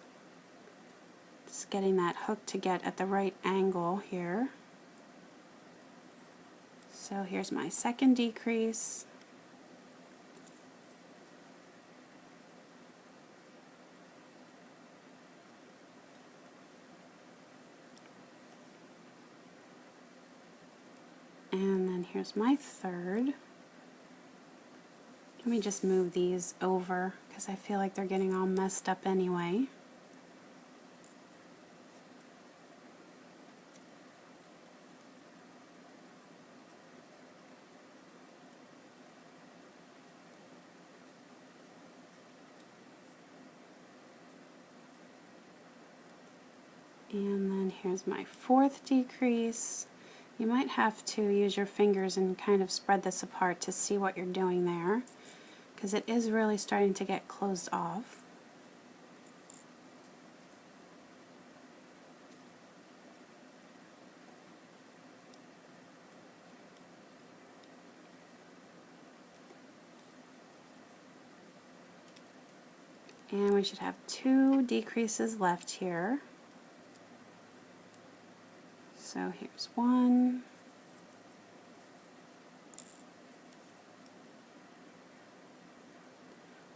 Just getting that hook to get at the right angle here. So here's my second decrease. And then here's my third. Let me just move these over because I feel like they're getting all messed up anyway. And then here's my fourth decrease. You might have to use your fingers and kind of spread this apart to see what you're doing there, because it is really starting to get closed off. And we should have 2 decreases left here. So here's one.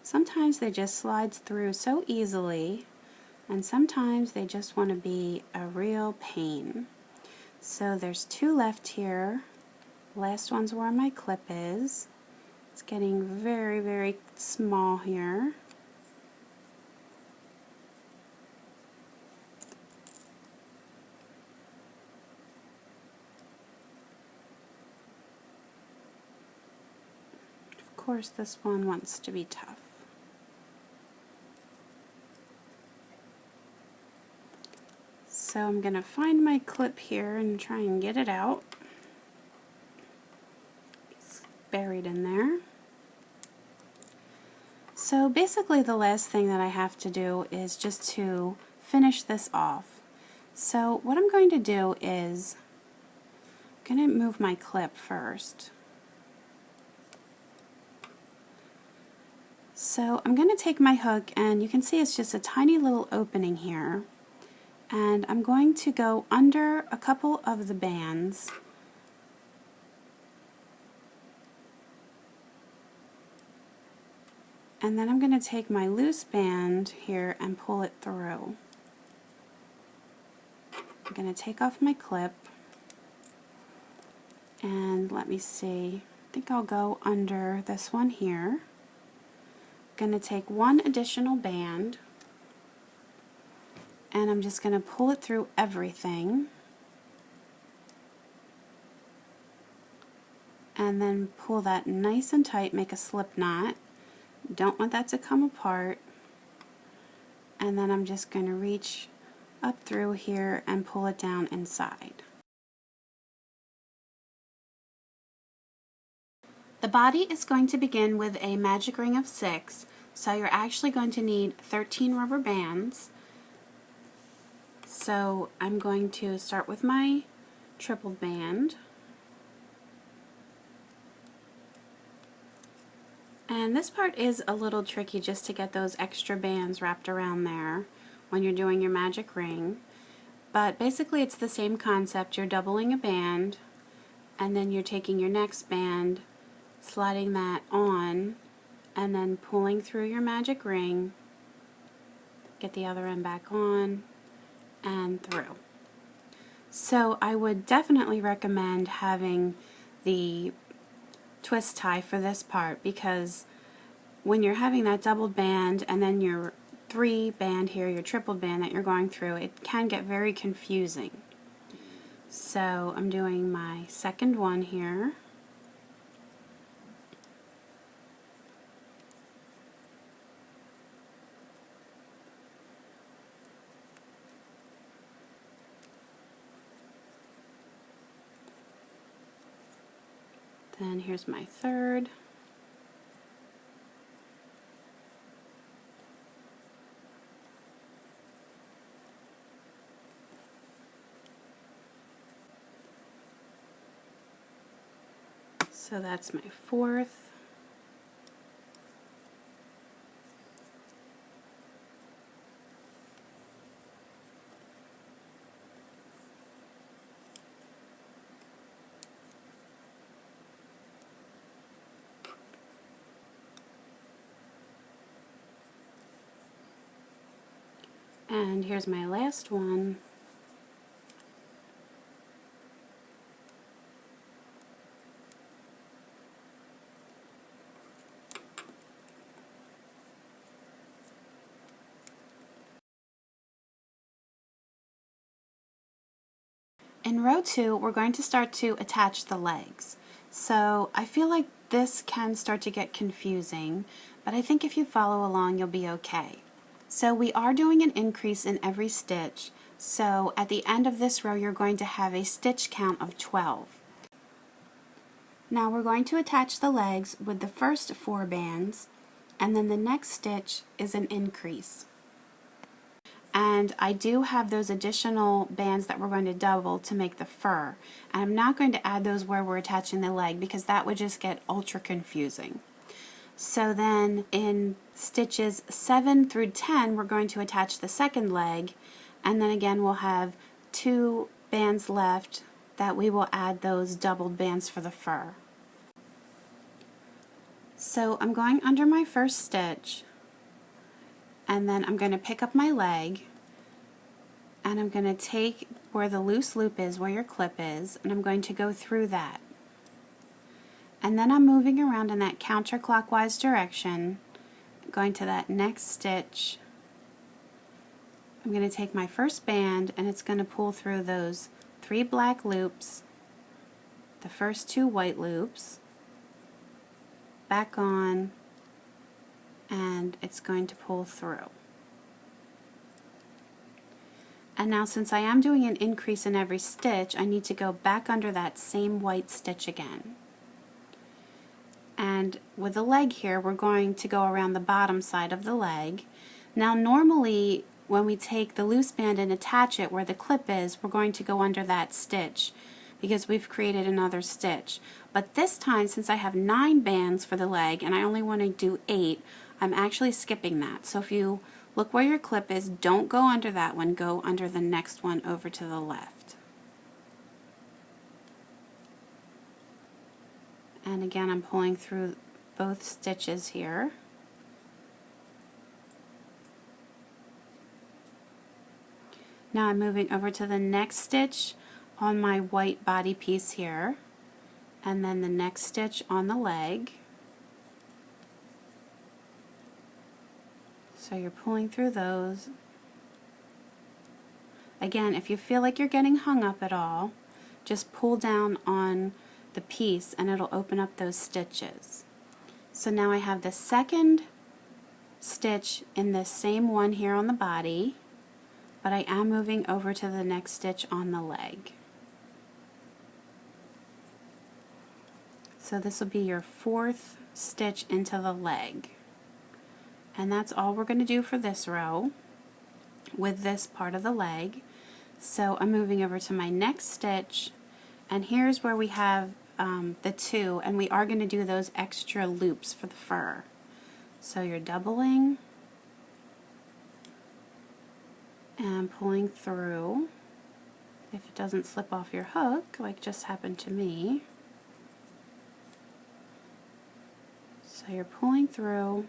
Sometimes they just slide through so easily, and sometimes they just want to be a real pain. So there's 2 left here. Last one's where my clip is. It's getting very, very small here. Of course, this one wants to be tough. So I'm going to find my clip here and try and get it out. buried in there. So basically the last thing that I have to do is just to finish this off. So what I'm going to do is I'm going to move my clip first. So I'm going to take my hook, and you can see it's just a tiny little opening here, and I'm going to go under a couple of the bands. And then I'm going to take my loose band here and pull it through. I'm going to take off my clip, and let me see, I think I'll go under this one here. I'm going to take one additional band, and I'm just going to pull it through everything, and then pull that nice and tight, make a slip knot. Don't want that to come apart. And then I'm just going to reach up through here and pull it down inside. The body is going to begin with a magic ring of 6, so you're actually going to need 13 rubber bands. So I'm going to start with my triple band. And this part is a little tricky just to get those extra bands wrapped around there when you're doing your magic ring. But basically it's the same concept. You're doubling a band, and then you're taking your next band, sliding that on, and then pulling through your magic ring, get the other end back on, and through. So I would definitely recommend having the twist tie for this part, because when you're having that doubled band and then your 3 band here, your tripled band that you're going through, it can get very confusing. So I'm doing my second one here. Then here's my third. So that's my fourth. And here's my last one. In row 2, we're going to start to attach the legs. So I feel like this can start to get confusing, but I think if you follow along, you'll be okay. So we are doing an increase in every stitch. So at the end of this row, you're going to have a stitch count of 12. Now we're going to attach the legs with the first 4 bands, and then the next stitch is an increase. And I do have those additional bands that we're going to double to make the fur. And I'm not going to add those where we're attaching the leg, because that would just get ultra confusing. So then in stitches 7 through 10, we're going to attach the second leg, and then again we'll have 2 bands left that we will add those doubled bands for the fur. So I'm going under my first stitch, and then I'm going to pick up my leg, and I'm going to take where the loose loop is, where your clip is, and I'm going to go through that. And then I'm moving around in that counterclockwise direction, going to that next stitch. I'm going to take my first band, and it's going to pull through those 3 black loops, the first 2 white loops, back on, and it's going to pull through. And now, since I am doing an increase in every stitch, I need to go back under that same white stitch again. And with the leg here, we're going to go around the bottom side of the leg. Now normally when we take the loose band and attach it where the clip is, we're going to go under that stitch because we've created another stitch. But this time, since I have 9 bands for the leg and I only want to do 8, I'm actually skipping that. So if you look where your clip is, don't go under that one, go under the next one over to the left. And again, I'm pulling through both stitches here. Now I'm moving over to the next stitch on my white body piece here, and then the next stitch on the leg. So you're pulling through those. Again, if you feel like you're getting hung up at all, just pull down on the piece and it'll open up those stitches. So now I have the second stitch in this same one here on the body, but I am moving over to the next stitch on the leg. So this will be your 4th stitch into the leg. And that's all we're going to do for this row with this part of the leg. So I'm moving over to my next stitch, and here's where we have the 2, and we are going to do those extra loops for the fur. So you're doubling and pulling through, if it doesn't slip off your hook like just happened to me. So you're pulling through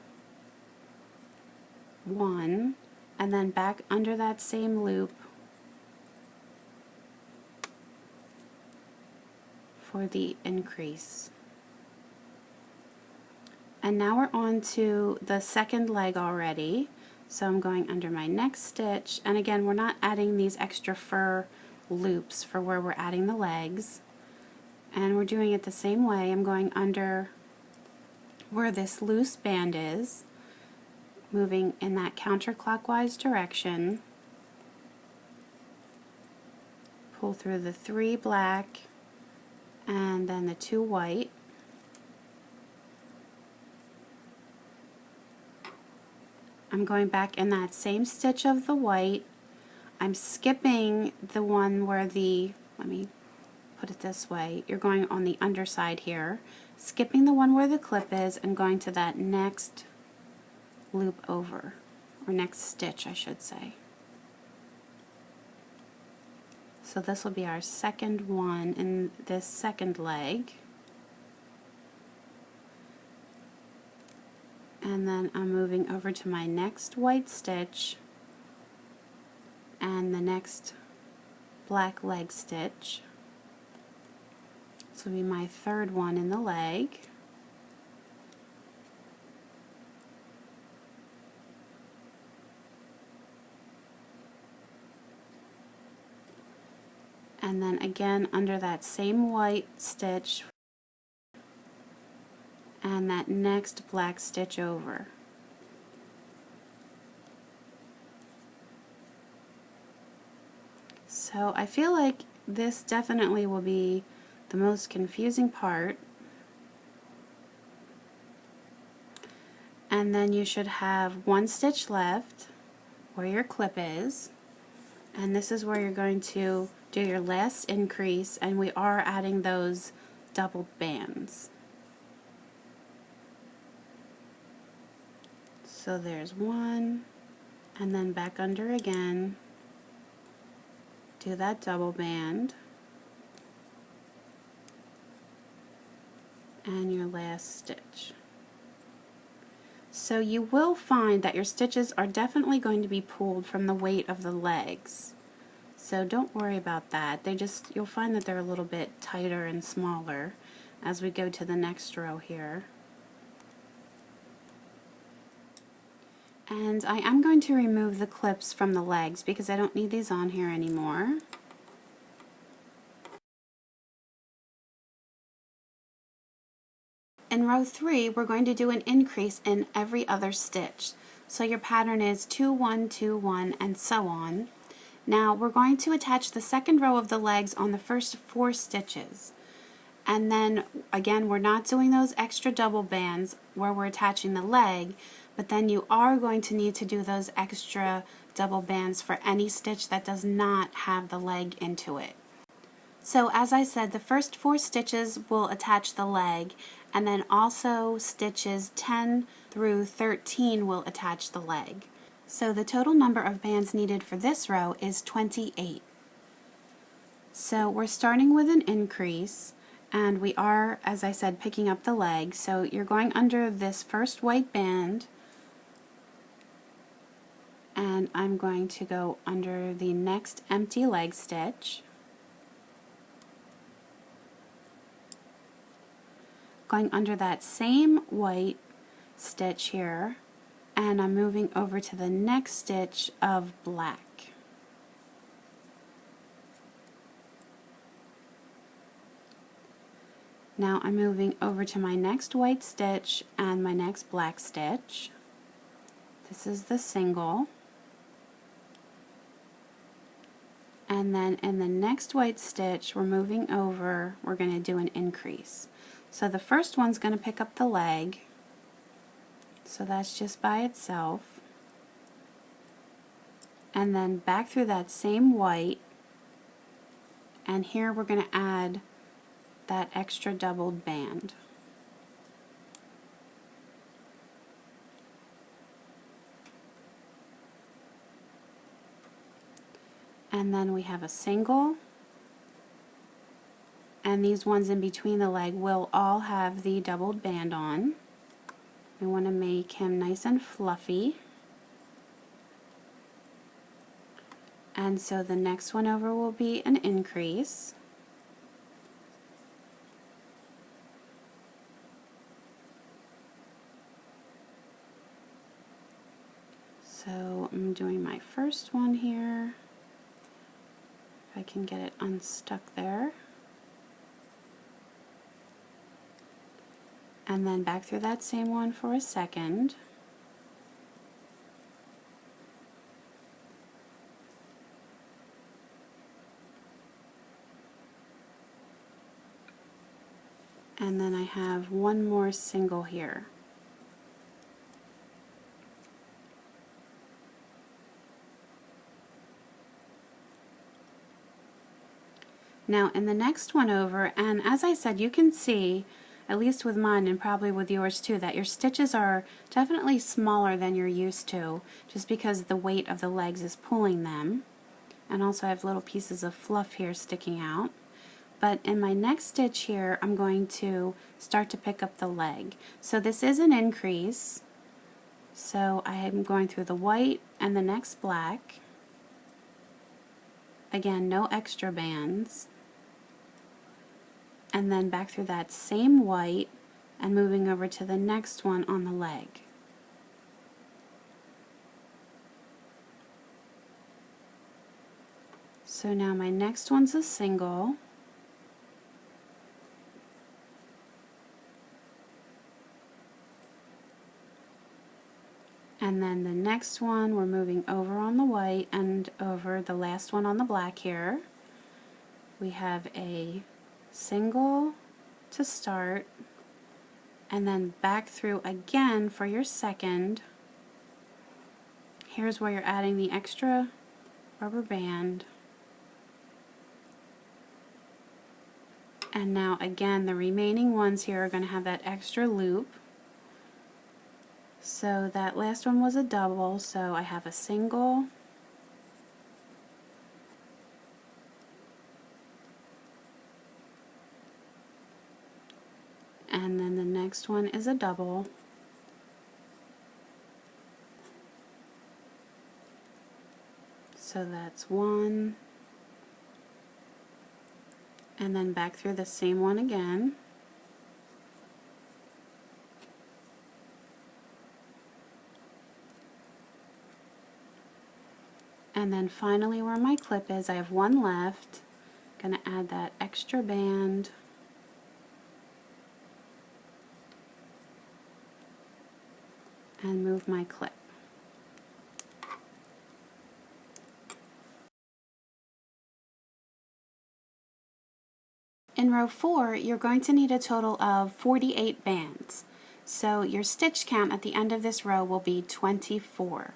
1 and then back under that same loop for the increase. And now we're on to the second leg already. So I'm going under my next stitch, and again we're not adding these extra fur loops for where we're adding the legs, and we're doing it the same way. I'm going under where this loose band is, moving in that counterclockwise direction, pull through the 3 black and then the 2 white, I'm going back in that same stitch of the white. I'm skipping the one where the, let me put it this way, you're going on the underside here, skipping the one where the clip is and going to that next loop over, or next stitch I should say. So this will be our second one in this second leg. And then I'm moving over to my next white stitch and the next black leg stitch. This will be my 3rd one in the leg. And then again under that same white stitch and that next black stitch over. So I feel like this definitely will be the most confusing part. And then you should have 1 stitch left where your clip is, and this is where you're going to do your last increase, and we are adding those doubled bands. So there's 1, and then back under again, do that double band, and your last stitch. So you will find that your stitches are definitely going to be pulled from the weight of the legs. So don't worry about that. You'll find that they're a little bit tighter and smaller as we go to the next row here. And I am going to remove the clips from the legs because I don't need these on here anymore. In row 3, we're going to do an increase in every other stitch. So your pattern is 2, 1, 2, 1, and so on. Now we're going to attach the second row of the legs on the first 4 stitches. And then again, we're not doing those extra double bands where we're attaching the leg, but then you are going to need to do those extra double bands for any stitch that does not have the leg into it. So as I said, the first 4 stitches will attach the leg, and then also stitches 10 through 13 will attach the leg. So the total number of bands needed for this row is 28. So we're starting with an increase, and we are, as I said, picking up the leg. So you're going under this first white band, and I'm going to go under the next empty leg stitch, going under that same white stitch here, and I'm moving over to the next stitch of black. Now I'm moving over to my next white stitch and my next black stitch. This is the single. And then in the next white stitch, we're moving over, we're going to do an increase. So the first one's going to pick up the leg. So that's just by itself. And then back through that same white, and here we're going to add that extra doubled band. And then we have a single, and these ones in between the leg will all have the doubled band on. We want to make him nice and fluffy. And so the next one over will be an increase. So I'm doing my first one here. If I can get it unstuck there. And then back through that same one for a second. And then I have one more single here. Now in the next one over, and as I said, you can see, at least with mine and probably with yours too, that your stitches are definitely smaller than you're used to, just because the weight of the legs is pulling them. And also I have little pieces of fluff here sticking out. But in my next stitch here, I'm going to start to pick up the leg. So this is an increase. So I am going through the white and the next black. Again, no extra bands. And then back through that same white and moving over to the next one on the leg. So now my next one's a single. And then the next one we're moving over on the white and over the last one on the black here. We have a single to start, and then back through again for your second. Here's where you're adding the extra rubber band. And now again, the remaining ones here are going to have that extra loop. So that last one was a double, so I have a single, and then the next one is a double. So that's one, and then back through the same one again. And then finally where my clip is, I have one left. Going to add that extra band. And move my clip. In row 4, you're going to need a total of 48 bands. So your stitch count at the end of this row will be 24.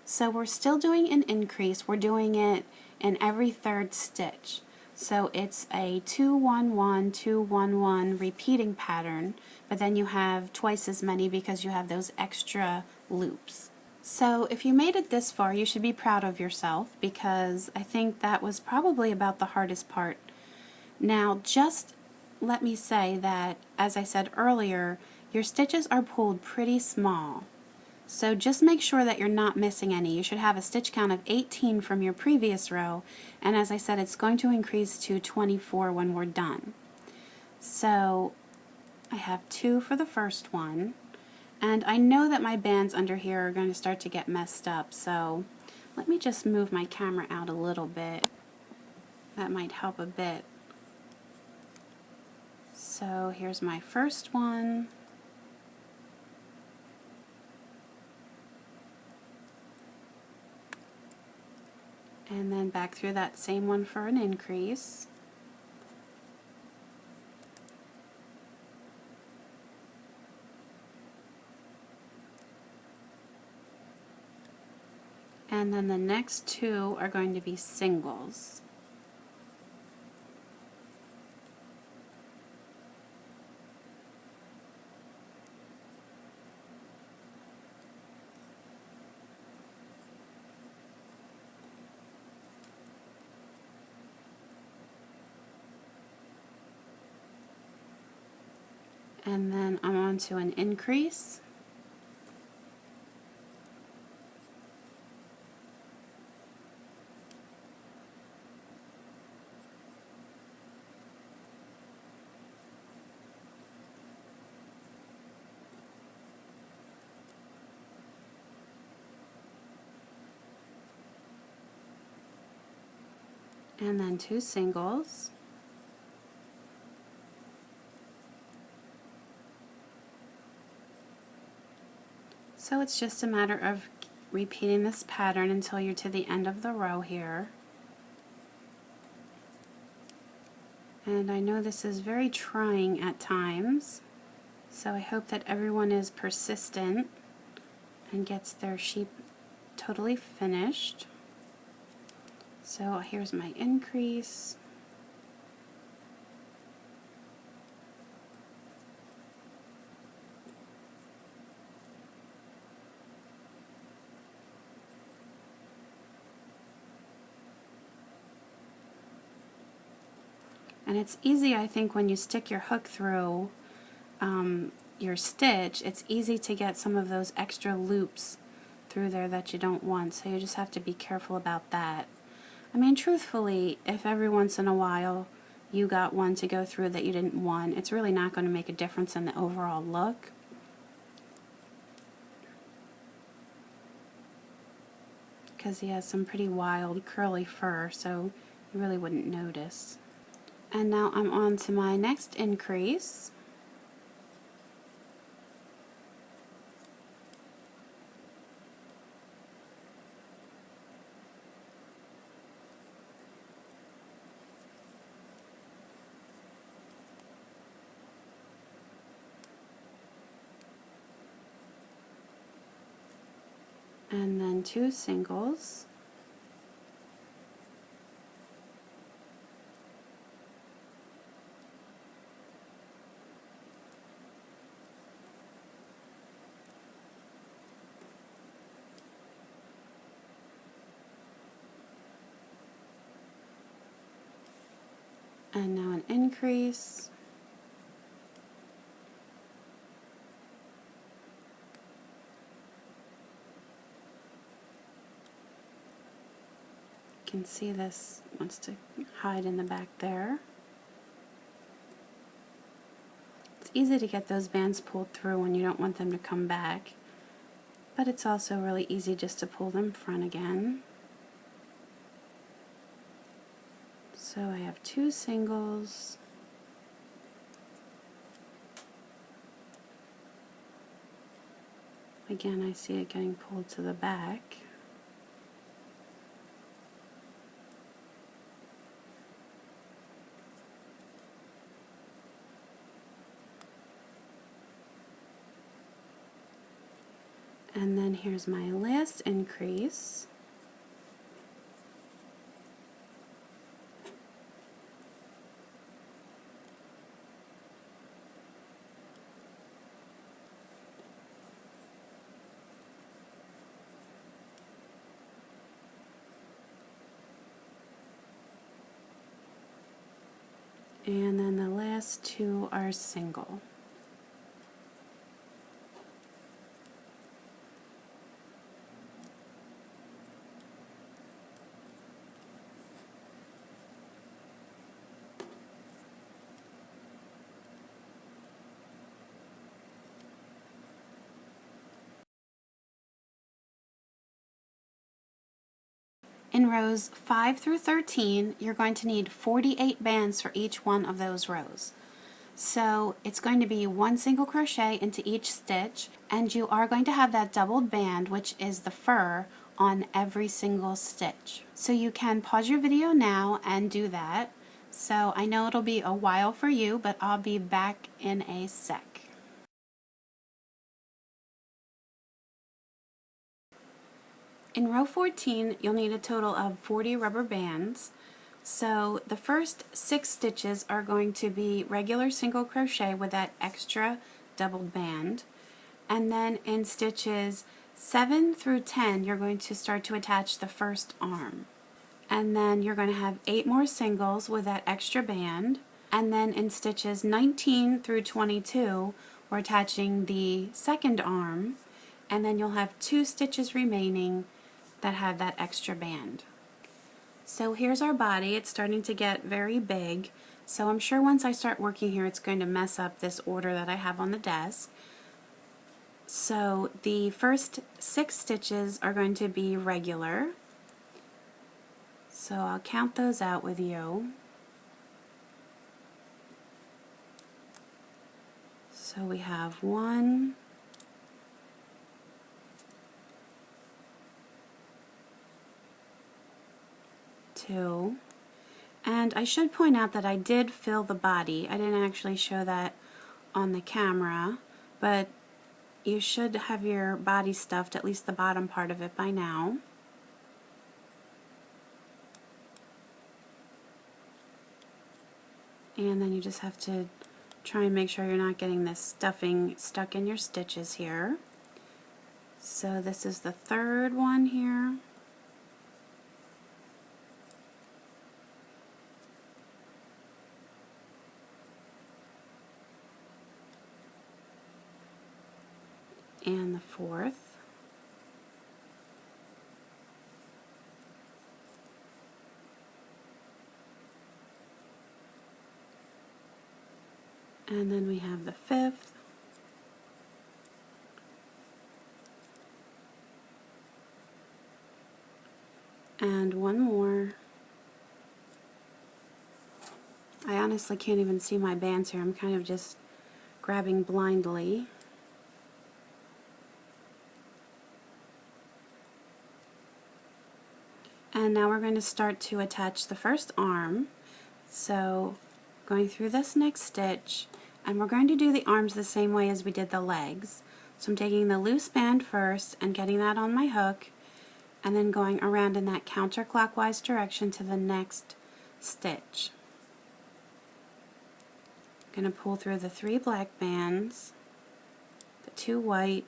So we're still doing an increase. We're doing it in every third stitch. So it's a 2 1 1 2 1 1 repeating pattern, but then you have twice as many because you have those extra loops. So if you made it this far, you should be proud of yourself, because I think that was probably about the hardest part. Now just let me say that, as I said earlier, your stitches are pulled pretty small. So just make sure that you're not missing any. You should have a stitch count of 18 from your previous row, and as I said, it's going to increase to 24 when we're done. So I have 2 for the first one, and I know that my bands under here are going to start to get messed up, so let me just move my camera out a little bit. That might help a bit. So here's my first one. And then back through that same one for an increase. And then the next 2 are going to be singles. And then I'm on to an increase. And then 2 singles. So it's just a matter of repeating this pattern until you're to the end of the row here. And I know this is very trying at times, so I hope that everyone is persistent and gets their sheep totally finished. So here's my increase. And it's easy, I think, when you stick your hook through your stitch, it's easy to get some of those extra loops through there that you don't want, so you just have to be careful about that. I mean, truthfully, if every once in a while you got one to go through that you didn't want, it's really not going to make a difference in the overall look. Because he has some pretty wild curly fur, so you really wouldn't notice. And now I'm on to my next increase. And then 2 singles. And now an increase. You can see this wants to hide in the back there. It's easy to get those bands pulled through when you don't want them to come back, but it's also really easy just to pull them front again. So I have 2 singles. Again, I see it getting pulled to the back. And then here's my last increase. And then the last two are single. In rows 5 through 13, you're going to need 48 bands for each one of those rows. So it's going to be one single crochet into each stitch, and you are going to have that doubled band, which is the fur, on every single stitch. So you can pause your video now and do that. So I know it'll be a while for you, but I'll be back in a sec. In row 14, you'll need a total of 40 rubber bands. So the first 6 stitches are going to be regular single crochet with that extra doubled band. And then in stitches 7 through 10, you're going to start to attach the first arm. And then you're going to have 8 more singles with that extra band. And then in stitches 19 through 22, we're attaching the second arm. And then you'll have 2 stitches remaining that have that extra band. So here's our body. It's starting to get very big, so I'm sure once I start working here it's going to mess up this order that I have on the desk. So the first 6 stitches are going to be regular, so I'll count those out with you. So we have 1, 2, and I should point out that I did fill the body. I didn't actually show that on the camera, but you should have your body stuffed, at least the bottom part of it, by now. And then you just have to try and make sure you're not getting this stuffing stuck in your stitches here. So this is the third one here. And the fourth. And then we have the fifth. And one more. I honestly can't even see my bands here. I'm kind of just grabbing blindly. And now we're going to start to attach the first arm. So going through this next stitch, and we're going to do the arms the same way as we did the legs. So I'm taking the loose band first and getting that on my hook, and then going around in that counterclockwise direction to the next stitch. I'm going to pull through the 3 black bands, the 2 white,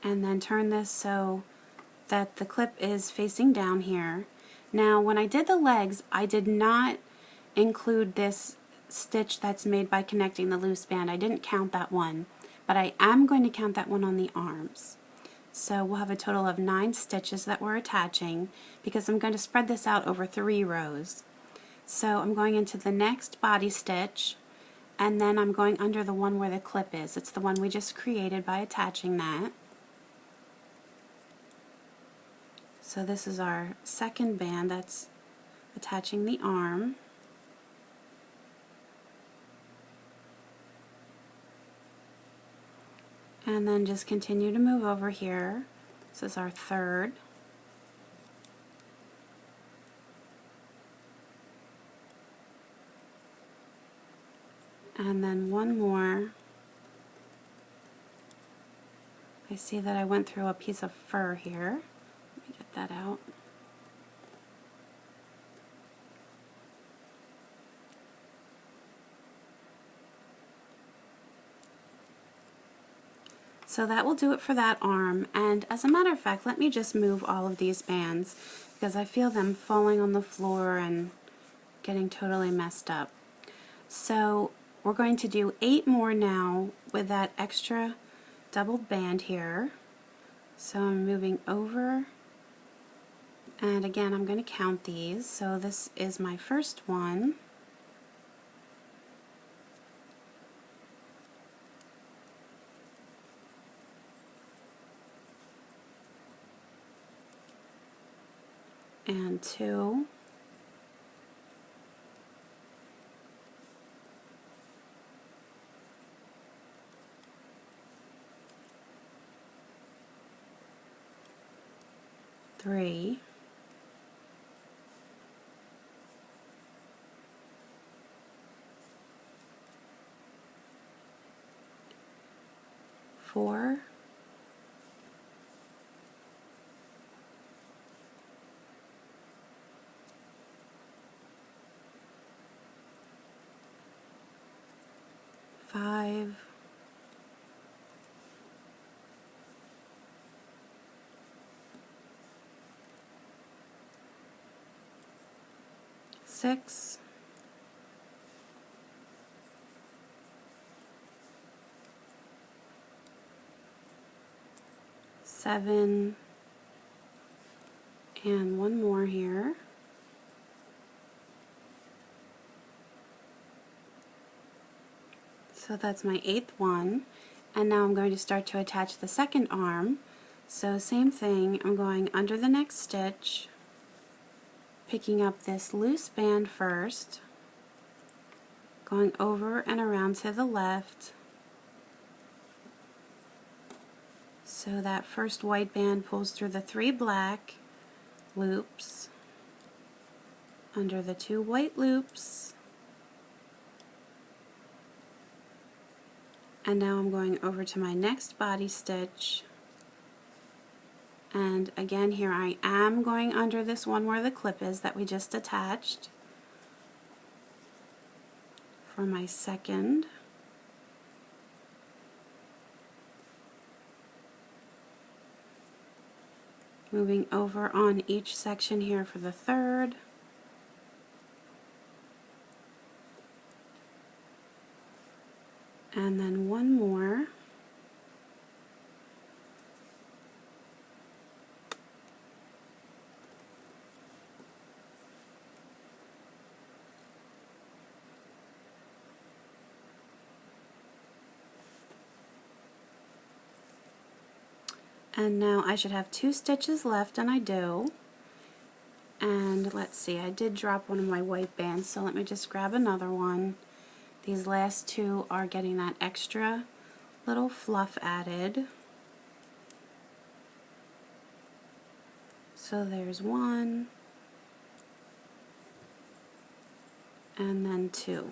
and then turn this so that the clip is facing down here. Now when I did the legs, I did not include this stitch that's made by connecting the loose band. I didn't count that one, but I am going to count that one on the arms. So we'll have a total of 9 stitches that we're attaching, because I'm going to spread this out over 3 rows. So I'm going into the next body stitch, and then I'm going under the one where the clip is. It's the one we just created by attaching that. So this is our second band that's attaching the arm. And then just continue to move over here. This is our third. And then one more. I see that I went through a piece of fur here. Let me get that out. So that will do it for that arm, and as a matter of fact, let me just move all of these bands because I feel them falling on the floor and getting totally messed up. So we're going to do 8 more now with that extra doubled band here. So I'm moving over, and again I'm going to count these. So this is my first one. And 2. Three. 4. 5. 6. 7. And one more here. So that's my 8th one, and now I'm going to start to attach the second arm. So same thing, I'm going under the next stitch, picking up this loose band first, going over and around to the left. So that first white band pulls through the 3 black loops, under the 2 white loops, and now I'm going over to my next body stitch, and again here I am going under this one where the clip is that we just attached for my second. Moving over on each section here for the third. And then one more. And now I should have 2 stitches left, and I do. And let's see, I did drop one of my white bands, so let me just grab another one. These last 2 are getting that extra little fluff added. So there's 1, and then 2.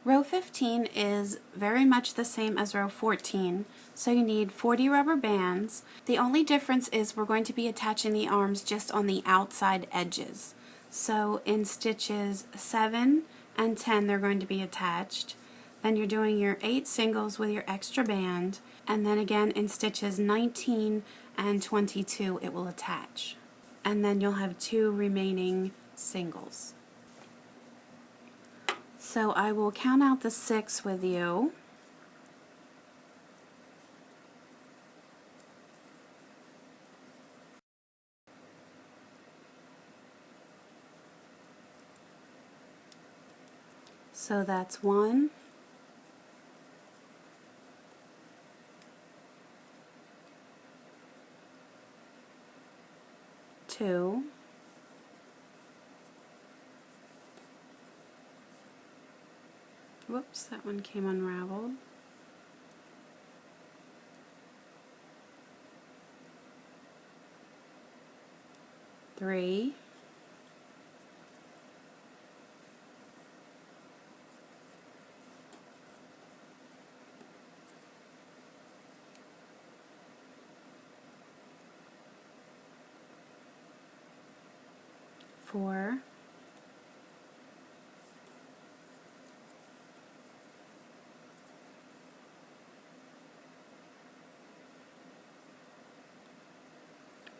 Row 15 is very much the same as row 14, so you need 40 rubber bands. The only difference is we're going to be attaching the arms just on the outside edges. So in stitches 7 and 10 they're going to be attached. Then you're doing your 8 singles with your extra band, and then again in stitches 19 and 22 it will attach. And then you'll have 2 remaining singles. So I will count out the 6 with you. So that's 1, 2, 'Whoops, that one came unraveled. 3, 4,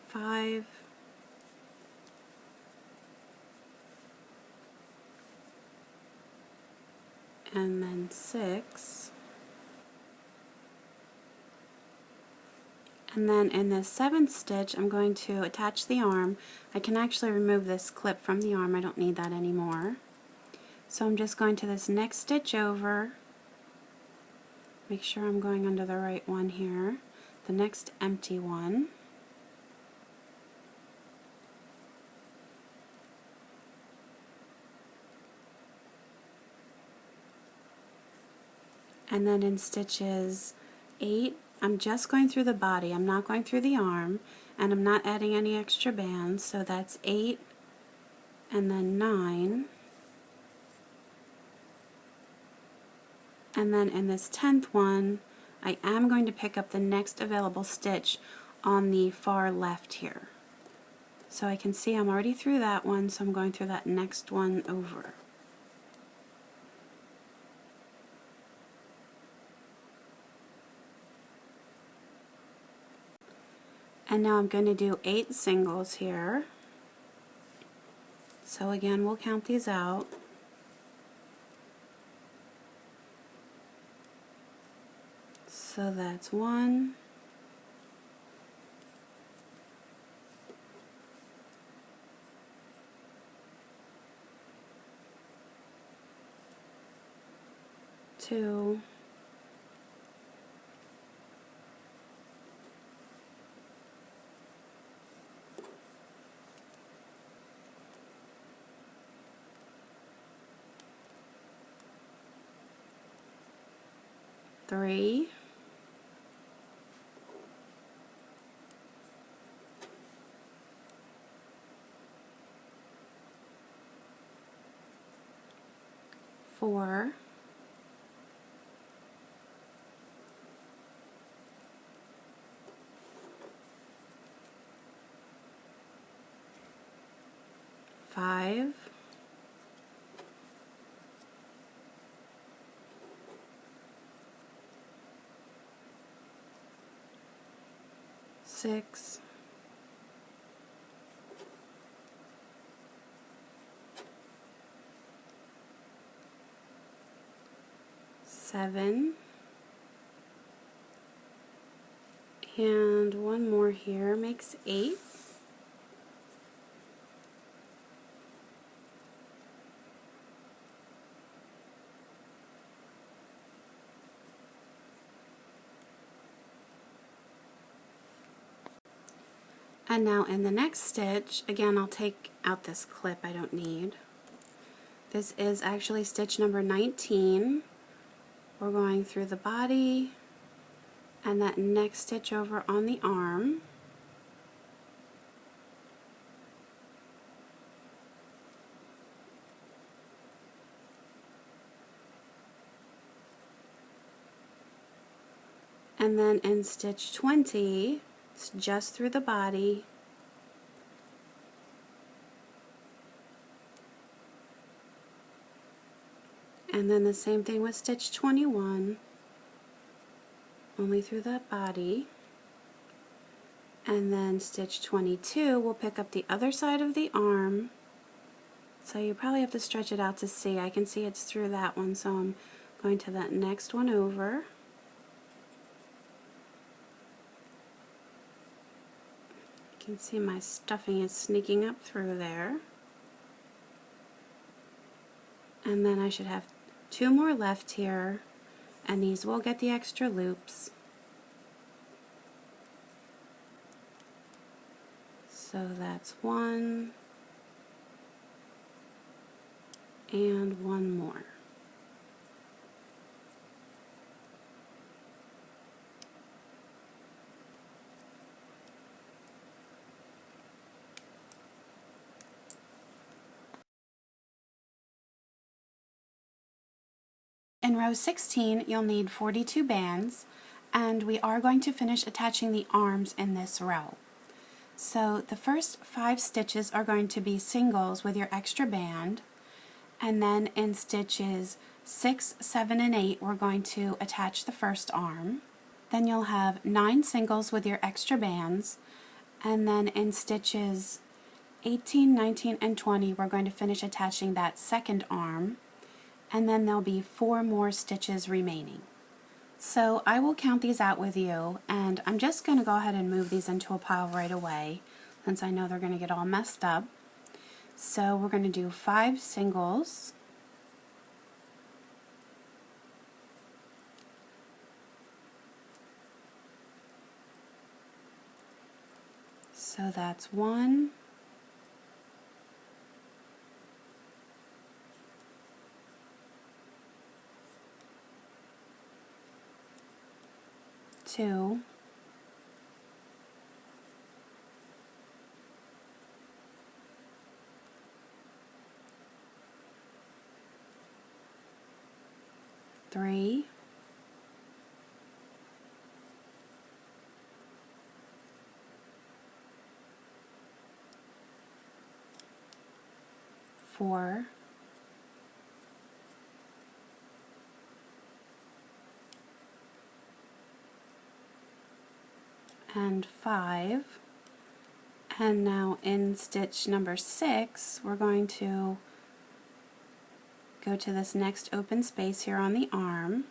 5, and then 6. And then in the 7th stitch, I'm going to attach the arm. I can actually remove this clip from the arm. I don't need that anymore. So I'm just going to this next stitch over. Make sure I'm going under the right one here. The next empty one. And then in stitches 8, I'm just going through the body. I'm not going through the arm, and I'm not adding any extra bands. So that's 8, and then 9. And then in this 10th one, I am going to pick up the next available stitch on the far left here. So I can see I'm already through that one, so I'm going through that next one over. And now I'm going to do 8 singles here. So again, we'll count these out. So that's 1, 2, 3, 4, 5, 6, 7, and one more here makes 8. And now in the next stitch, again, I'll take out this clip I don't need. This is actually stitch number 19. We're going through the body and that next stitch over on the arm. And then in stitch 20, it's just through the body. And then the same thing with stitch 21, only through that body. And then stitch 22, we'll pick up the other side of the arm. So you probably have to stretch it out to see. I can see it's through that one, so I'm going to that next one over. You can see my stuffing is sneaking up through there. And then I should have 2 more left here, and these will get the extra loops. So that's 1 and 1 more. In row 16, you'll need 42 bands, and we are going to finish attaching the arms in this row. So the first 5 stitches are going to be singles with your extra band, and then in stitches 6, 7, and 8, we're going to attach the first arm. Then you'll have 9 singles with your extra bands, and then in stitches 18, 19, and 20, we're going to finish attaching that second arm, and then there'll be 4 more stitches remaining. So I will count these out with you, and I'm just going to go ahead and move these into a pile right away, since I know they're going to get all messed up. So we're going to do 5 singles, so that's 1, 2, 3, 4, 5, and now in stitch number 6 we're going to go to this next open space here on the arm,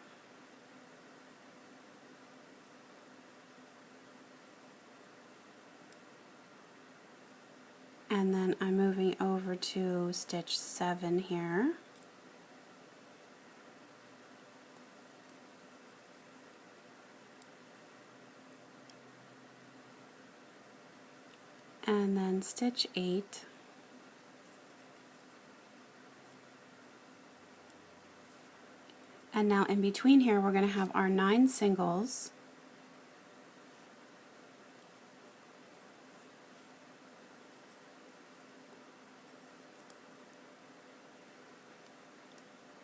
and then I'm moving over to stitch 7 here, and then stitch 8, and now in between here we're going to have our 9 singles,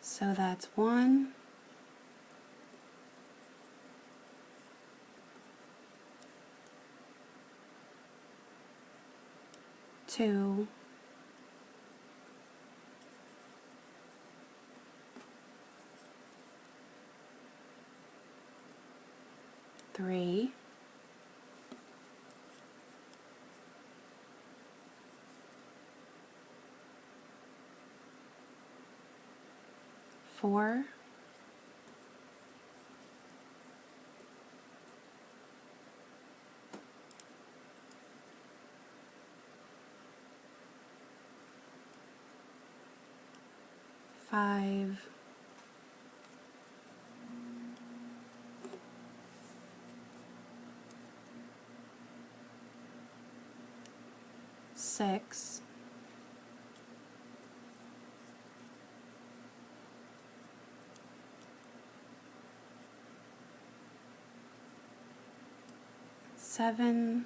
so that's 1, 2, 3, 4, 5, 6, 7,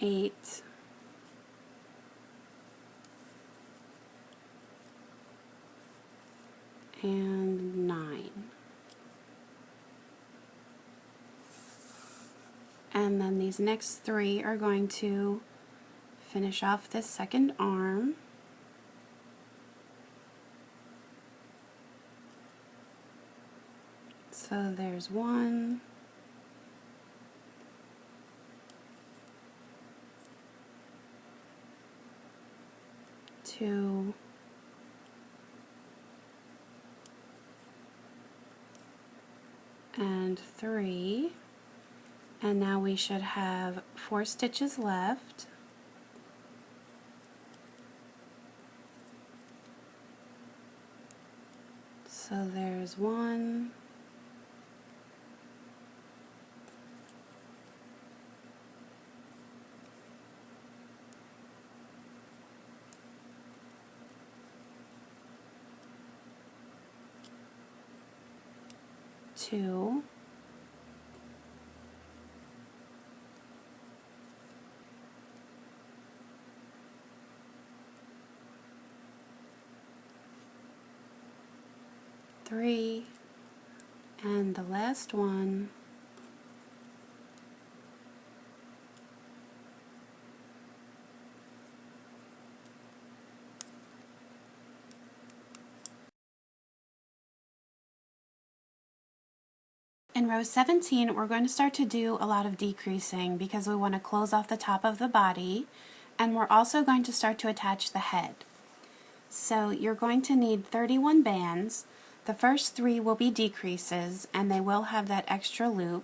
8, and 9. And then these next 3 are going to finish off this second arm. So there's 1, 2, 3, and now we should have 4 stitches left. So there's 1, 2, 3, and the last one. In row 17, we're going to start to do a lot of decreasing because we want to close off the top of the body, and we're also going to start to attach the head. So you're going to need 31 bands. The first 3 will be decreases, and they will have that extra loop.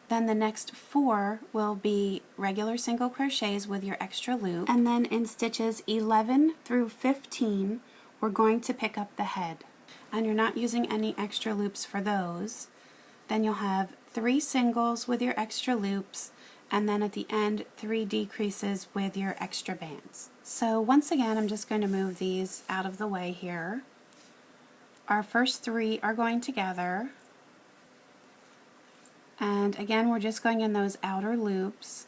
Then the next 4 will be regular single crochets with your extra loop. And then in stitches 11 through 15, we're going to pick up the head. And you're not using any extra loops for those. Then you'll have 3 singles with your extra loops, and then at the end 3 decreases with your extra bands. So once again, I'm just going to move these out of the way here. Our first 3 are going together, and again we're just going in those outer loops,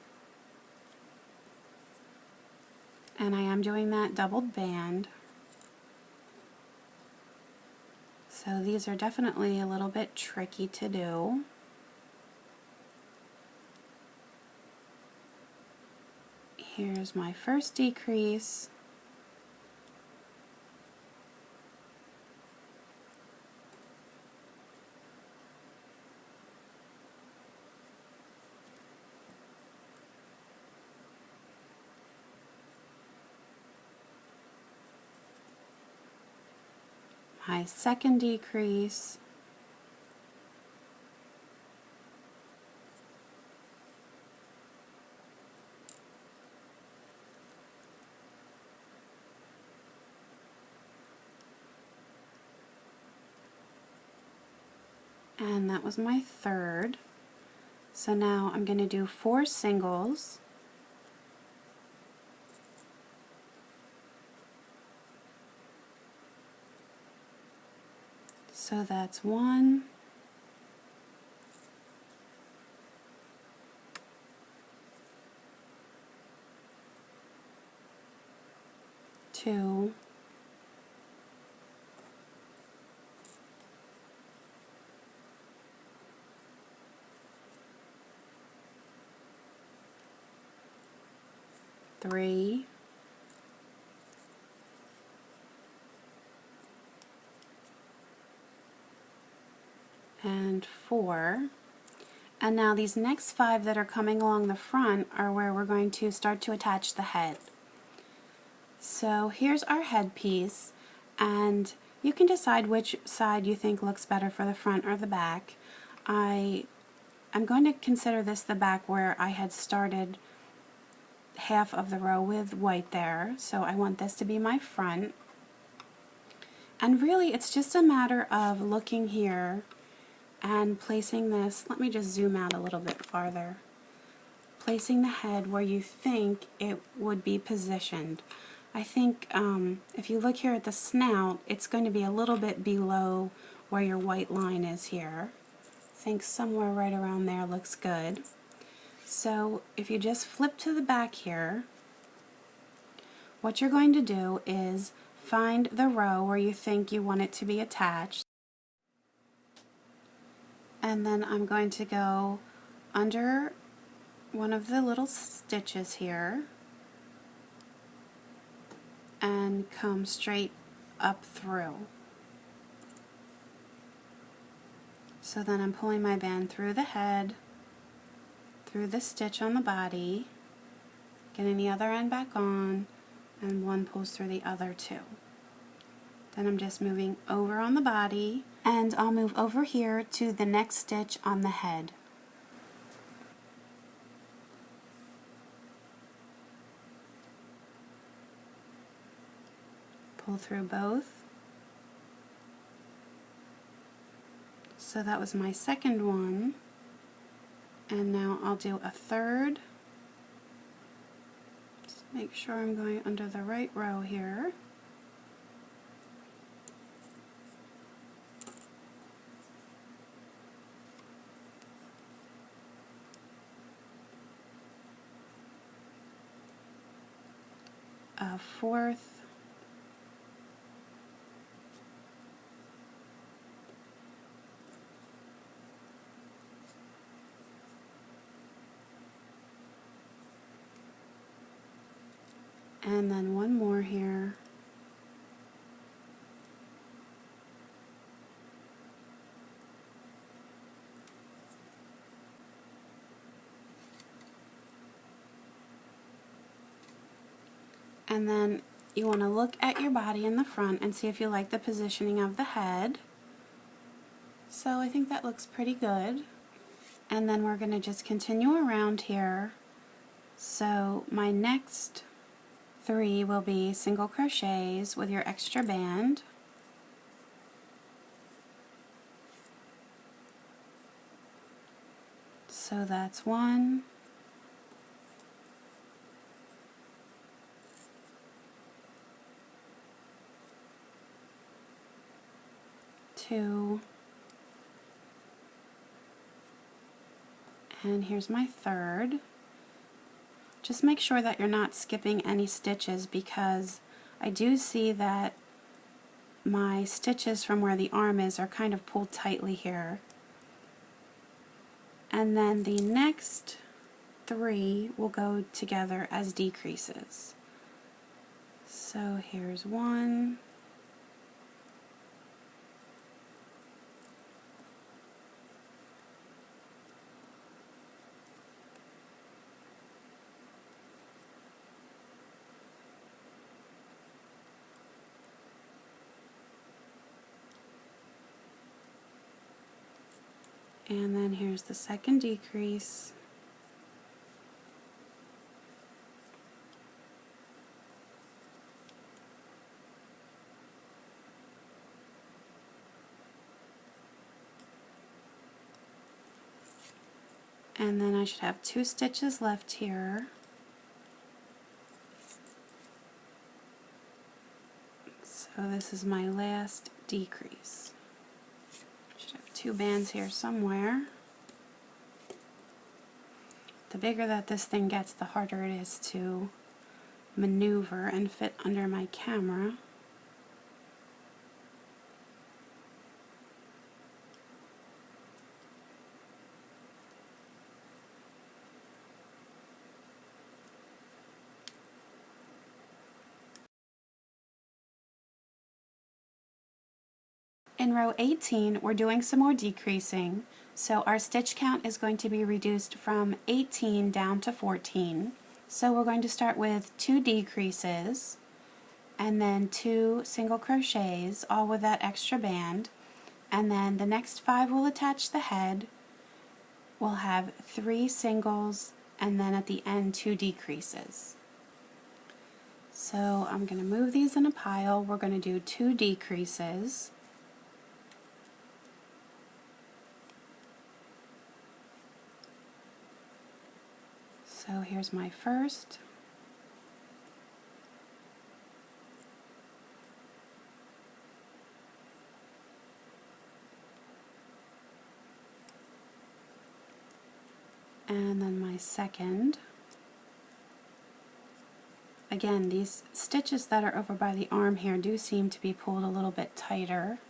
and I am doing that doubled band. So these are definitely a little bit tricky to do. Here's my first decrease. My second decrease. And that was my third. So now I'm going to do 4 singles. So that's 1, 2, 3, and 4. And now these next 5 that are coming along the front are where we're going to start to attach the head. So here's our head piece, and you can decide which side you think looks better for the front or the back. I'm going to consider this the back where I had started half of the row with white there, so I want this to be my front. And really it's just a matter of looking here and placing this, let me just zoom out a little bit farther, placing the head where you think it would be positioned. I think if you look here at the snout, it's going to be a little bit below where your white line is here. I think somewhere right around there looks good. So if you just flip to the back here, what you're going to do is find the row where you think you want it to be attached. And then I'm going to go under one of the little stitches here and come straight up through. So then I'm pulling my band through the head, through the stitch on the body, getting the other end back on, and one pulls through the other 2. Then I'm just moving over on the body, and I'll move over here to the next stitch on the head. Pull through both. So that was my second one, and now I'll do a third. Just make sure I'm going under the right row here. A fourth, And then one more here. And then you want to look at your body in the front and see if you like the positioning of the head. So I think that looks pretty good. And then we're going to just continue around here. So my next 3 will be single crochets with your extra band. So that's 1, 2, and here's my 3rd. Just make sure that you're not skipping any stitches, because I do see that my stitches from where the arm is are kind of pulled tightly here. And then the next 3 will go together as decreases. So here's 1, and then here's the second decrease, and then I should have 2 stitches left here. So this is my last decrease. Should have 2 bands here somewhere. The bigger that this thing gets, the harder it is to maneuver and fit under my camera. In row 18, we're doing some more decreasing, so our stitch count is going to be reduced from 18 down to 14. So we're going to start with 2 decreases, and then 2 single crochets, all with that extra band, and then the next 5 will attach the head. We'll have 3 singles, and then at the end 2 decreases. So I'm going to move these in a pile. We're going to do 2 decreases. So here's my first, and then my second. Again, these stitches that are over by the arm here do seem to be pulled a little bit tighter.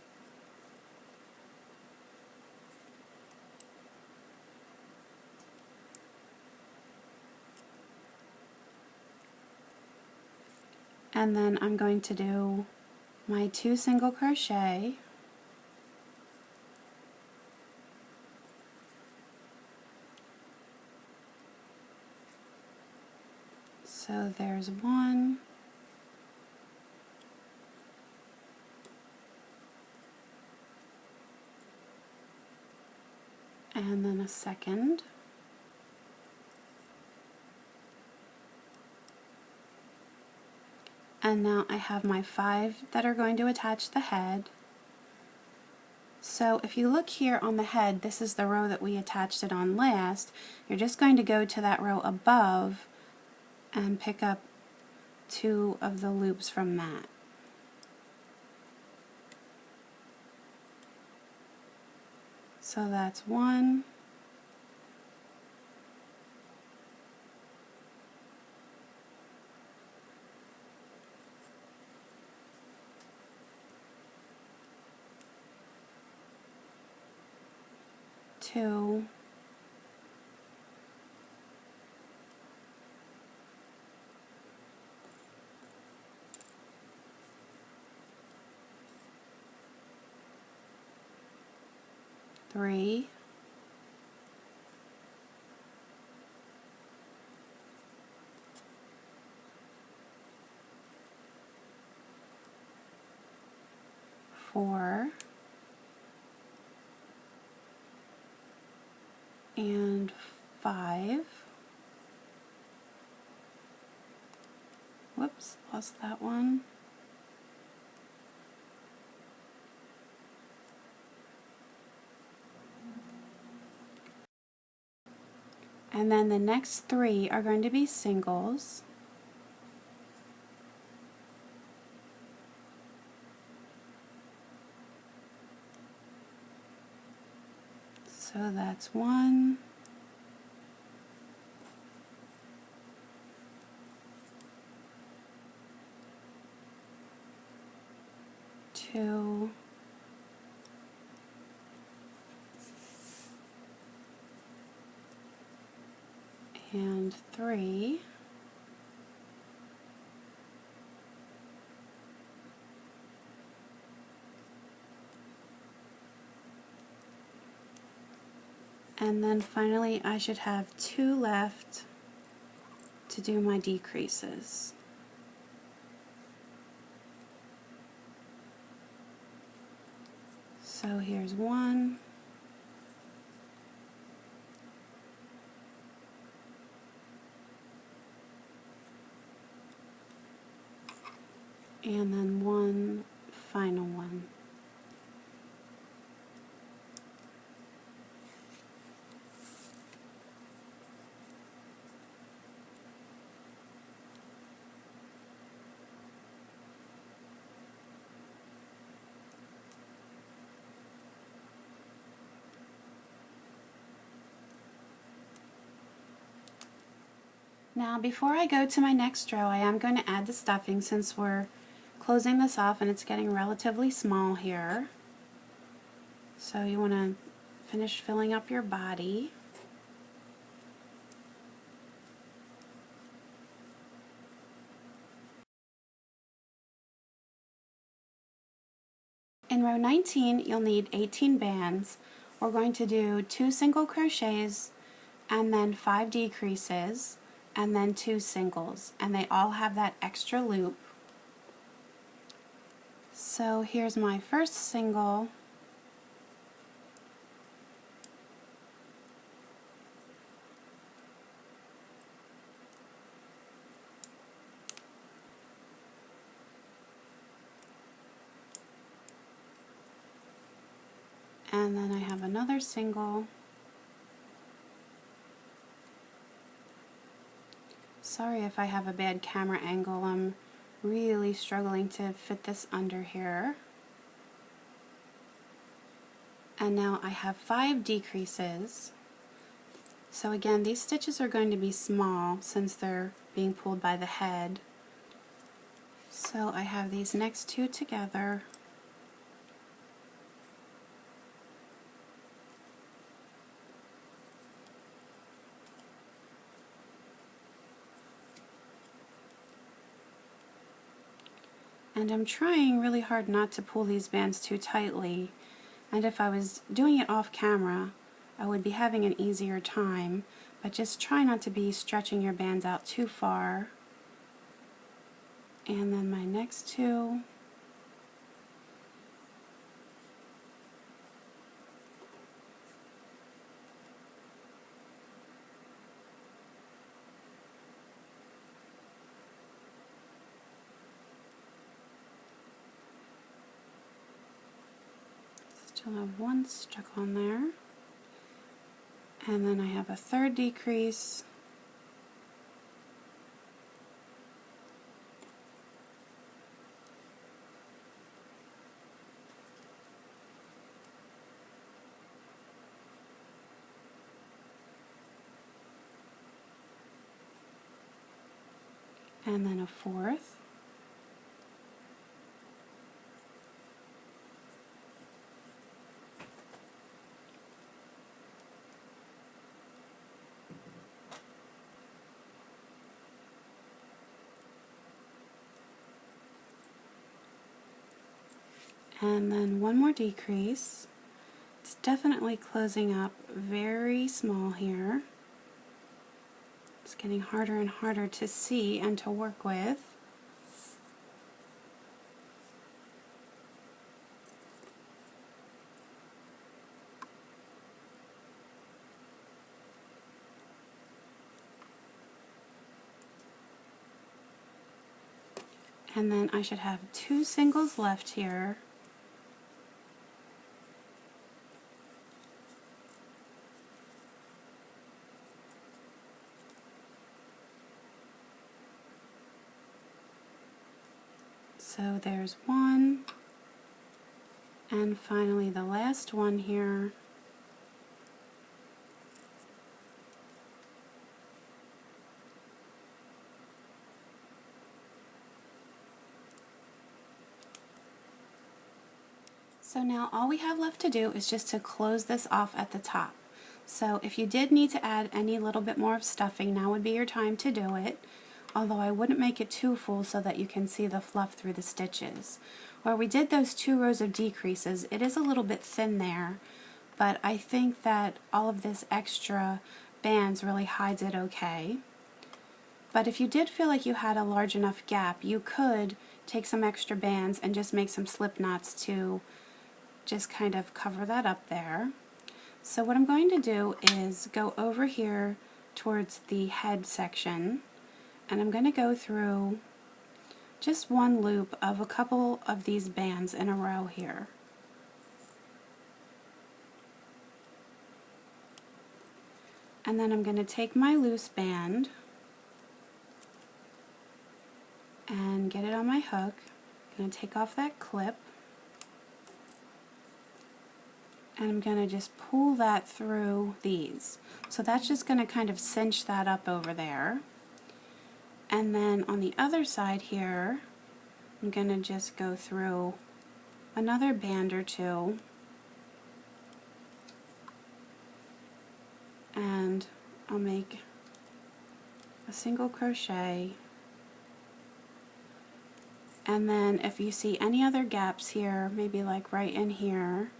And then I'm going to do my 2 single crochet, so there's 1, and then a second, and now I have my 5 that are going to attach the head. So if you look here on the head, this is the row that we attached it on last. You're just going to go to that row above and pick up 2 of the loops from that. So that's 1, 2, 3, 4, and 5. Whoops, lost that one. And then the next 3 are going to be singles. So that's 1, 2, and 3. And then finally I should have 2 left to do my decreases. So here's 1, and then 1 final one. Now before I go to my next row, I am going to add the stuffing since we're closing this off and it's getting relatively small here. So you want to finish filling up your body. In row 19, you'll need 18 bands. We're going to do 2 single crochets and then 5 decreases and then 2 singles, and they all have that extra loop. So here's my first single, and then I have another single. Sorry if I have a bad camera angle, I'm really struggling to fit this under here. And now I have 5 decreases. So again, these stitches are going to be small since they're being pulled by the head. So I have these next 2 together. And I'm trying really hard not to pull these bands too tightly, and if I was doing it off camera I would be having an easier time, but just try not to be stretching your bands out too far. And then my next 2. Still have 1 stuck on there. And then I have a 3rd decrease. And then a 4th. And then 1 more decrease. It's definitely closing up very small here. It's getting harder and harder to see and to work with. And then I should have 2 singles left here. So there's one, and finally the last one here. So now all we have left to do is just to close this off at the top. So if you did need to add any little bit more of stuffing, now would be your time to do it. Although I wouldn't make it too full so that you can see the fluff through the stitches. Where we did those 2 rows of decreases, it is a little bit thin there, but I think that all of this extra bands really hides it okay. But if you did feel like you had a large enough gap, you could take some extra bands and just make some slip knots to just kind of cover that up there. So what I'm going to do is go over here towards the head section, and I'm going to go through just one loop of a couple of these bands in a row here. And then I'm going to take my loose band and get it on my hook. I'm going to take off that clip, and I'm going to just pull that through these. So that's just going to kind of cinch that up over there. And then on the other side here, I'm going to just go through another band or 2, and I'll make a single crochet. And then if you see any other gaps here, maybe like right in here,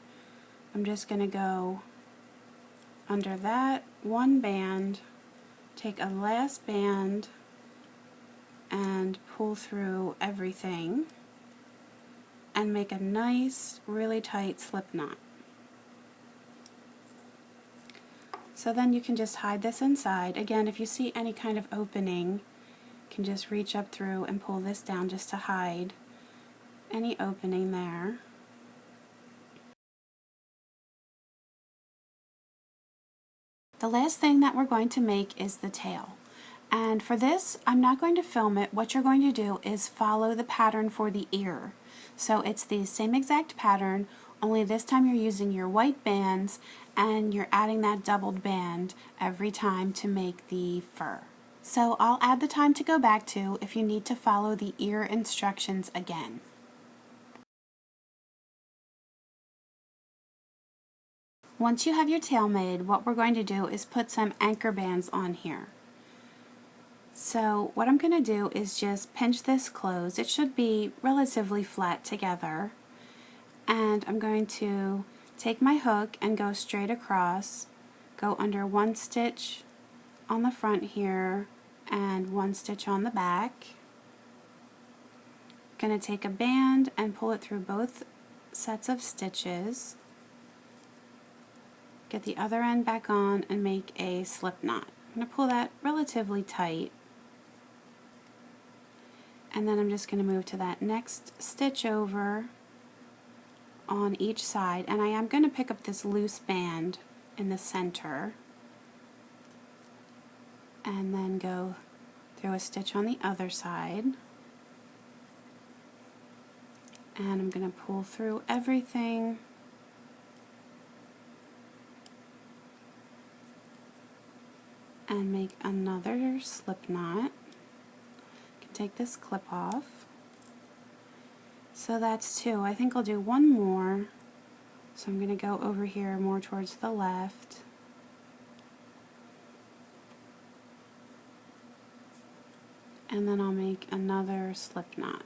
I'm just going to go under that one band, take a last band, and pull through everything and make a nice, really tight slip knot. So then you can just hide this inside. Again, if you see any kind of opening, you can just reach up through and pull this down just to hide any opening there. The last thing that we're going to make is the tail. And for this, I'm not going to film it. What you're going to do is follow the pattern for the ear. So it's the same exact pattern, only this time you're using your white bands and you're adding that doubled band every time to make the fur. So I'll add the time to go back to if you need to follow the ear instructions again. Once you have your tail made, what we're going to do is put some anchor bands on here. So what I'm going to do is just pinch this closed. It should be relatively flat together. And I'm going to take my hook and go straight across, go under 1 stitch on the front here and 1 stitch on the back. I'm going to take a band and pull it through both sets of stitches. Get the other end back on and make a slip knot. I'm going to pull that relatively tight. And then I'm just going to move to that next stitch over on each side, and I am going to pick up this loose band in the center and then go through a stitch on the other side, and I'm going to pull through everything and make another slip knot. Take this clip off. So that's 2. I think I'll do 1 more. So I'm going to go over here more towards the left. And then I'll make another slip knot.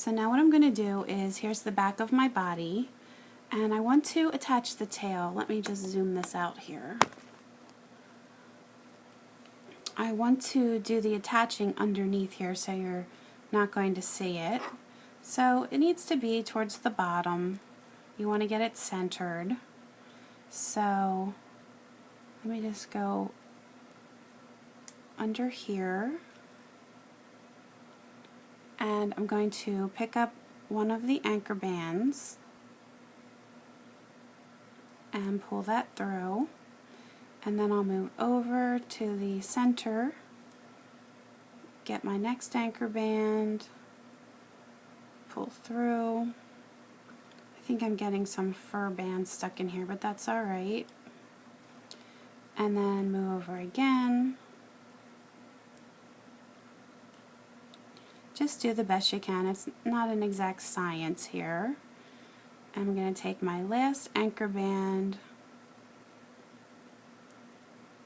So now what I'm going to do is, here's the back of my body, and I want to attach the tail. Let me just zoom this out here. I want to do the attaching underneath here so you're not going to see it. So it needs to be towards the bottom. You want to get it centered. So let me just go under here, and I'm going to pick up one of the anchor bands and pull that through, and then I'll move over to the center, get my next anchor band, pull through. I think I'm getting some fur band stuck in here, but that's alright. And then move over again. Just do the best you can. It's not an exact science here. I'm going to take my last anchor band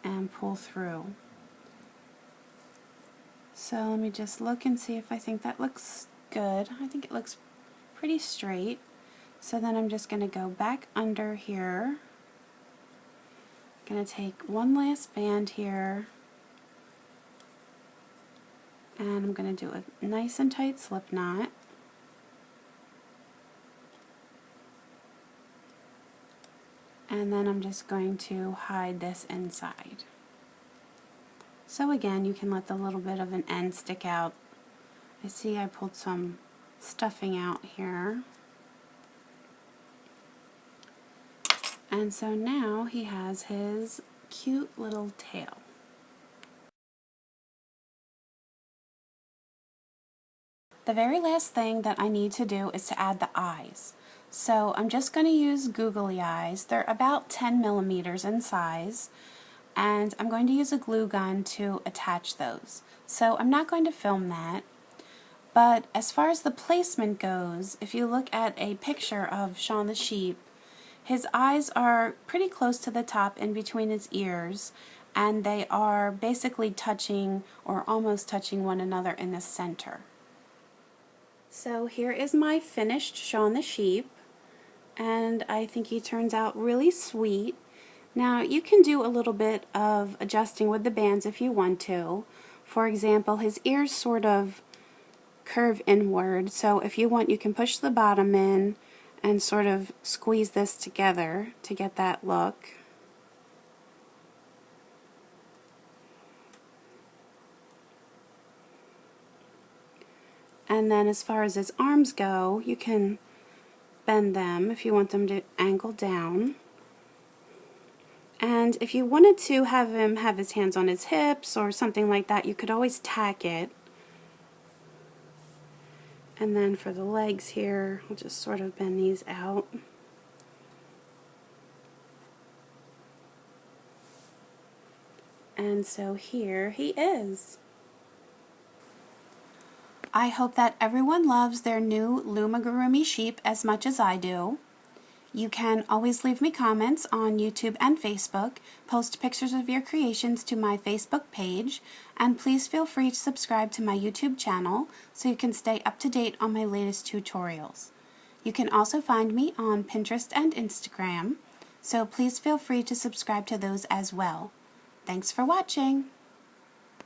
and pull through. So let me just look and see if I think that looks good. I think it looks pretty straight. So then I'm just going to go back under here. I'm going to take one last band here, and I'm going to do a nice and tight slip knot. And then I'm just going to hide this inside. So again, you can let the little bit of an end stick out. I see I pulled some stuffing out here. And so now he has his cute little tail. The very last thing that I need to do is to add the eyes. So I'm just going to use googly eyes. They're about 10 millimeters in size, and I'm going to use a glue gun to attach those. So I'm not going to film that, but as far as the placement goes, if you look at a picture of Shaun the Sheep, his eyes are pretty close to the top in between his ears, and they are basically touching or almost touching one another in the center. So here is my finished Shaun the Sheep, and I think he turns out really sweet. Now you can do a little bit of adjusting with the bands if you want to. For example, his ears sort of curve inward, so if you want, you can push the bottom in and sort of squeeze this together to get that look. And then as far as his arms go, you can bend them if you want them to angle down. And if you wanted to have him have his hands on his hips or something like that, you could always tack it. And then for the legs here, I'll just sort of bend these out. And so here he is. I hope that everyone loves their new Loomigurumi sheep as much as I do. You can always leave me comments on YouTube and Facebook, post pictures of your creations to my Facebook page, and please feel free to subscribe to my YouTube channel so you can stay up to date on my latest tutorials. You can also find me on Pinterest and Instagram, so please feel free to subscribe to those as well. Thanks for watching!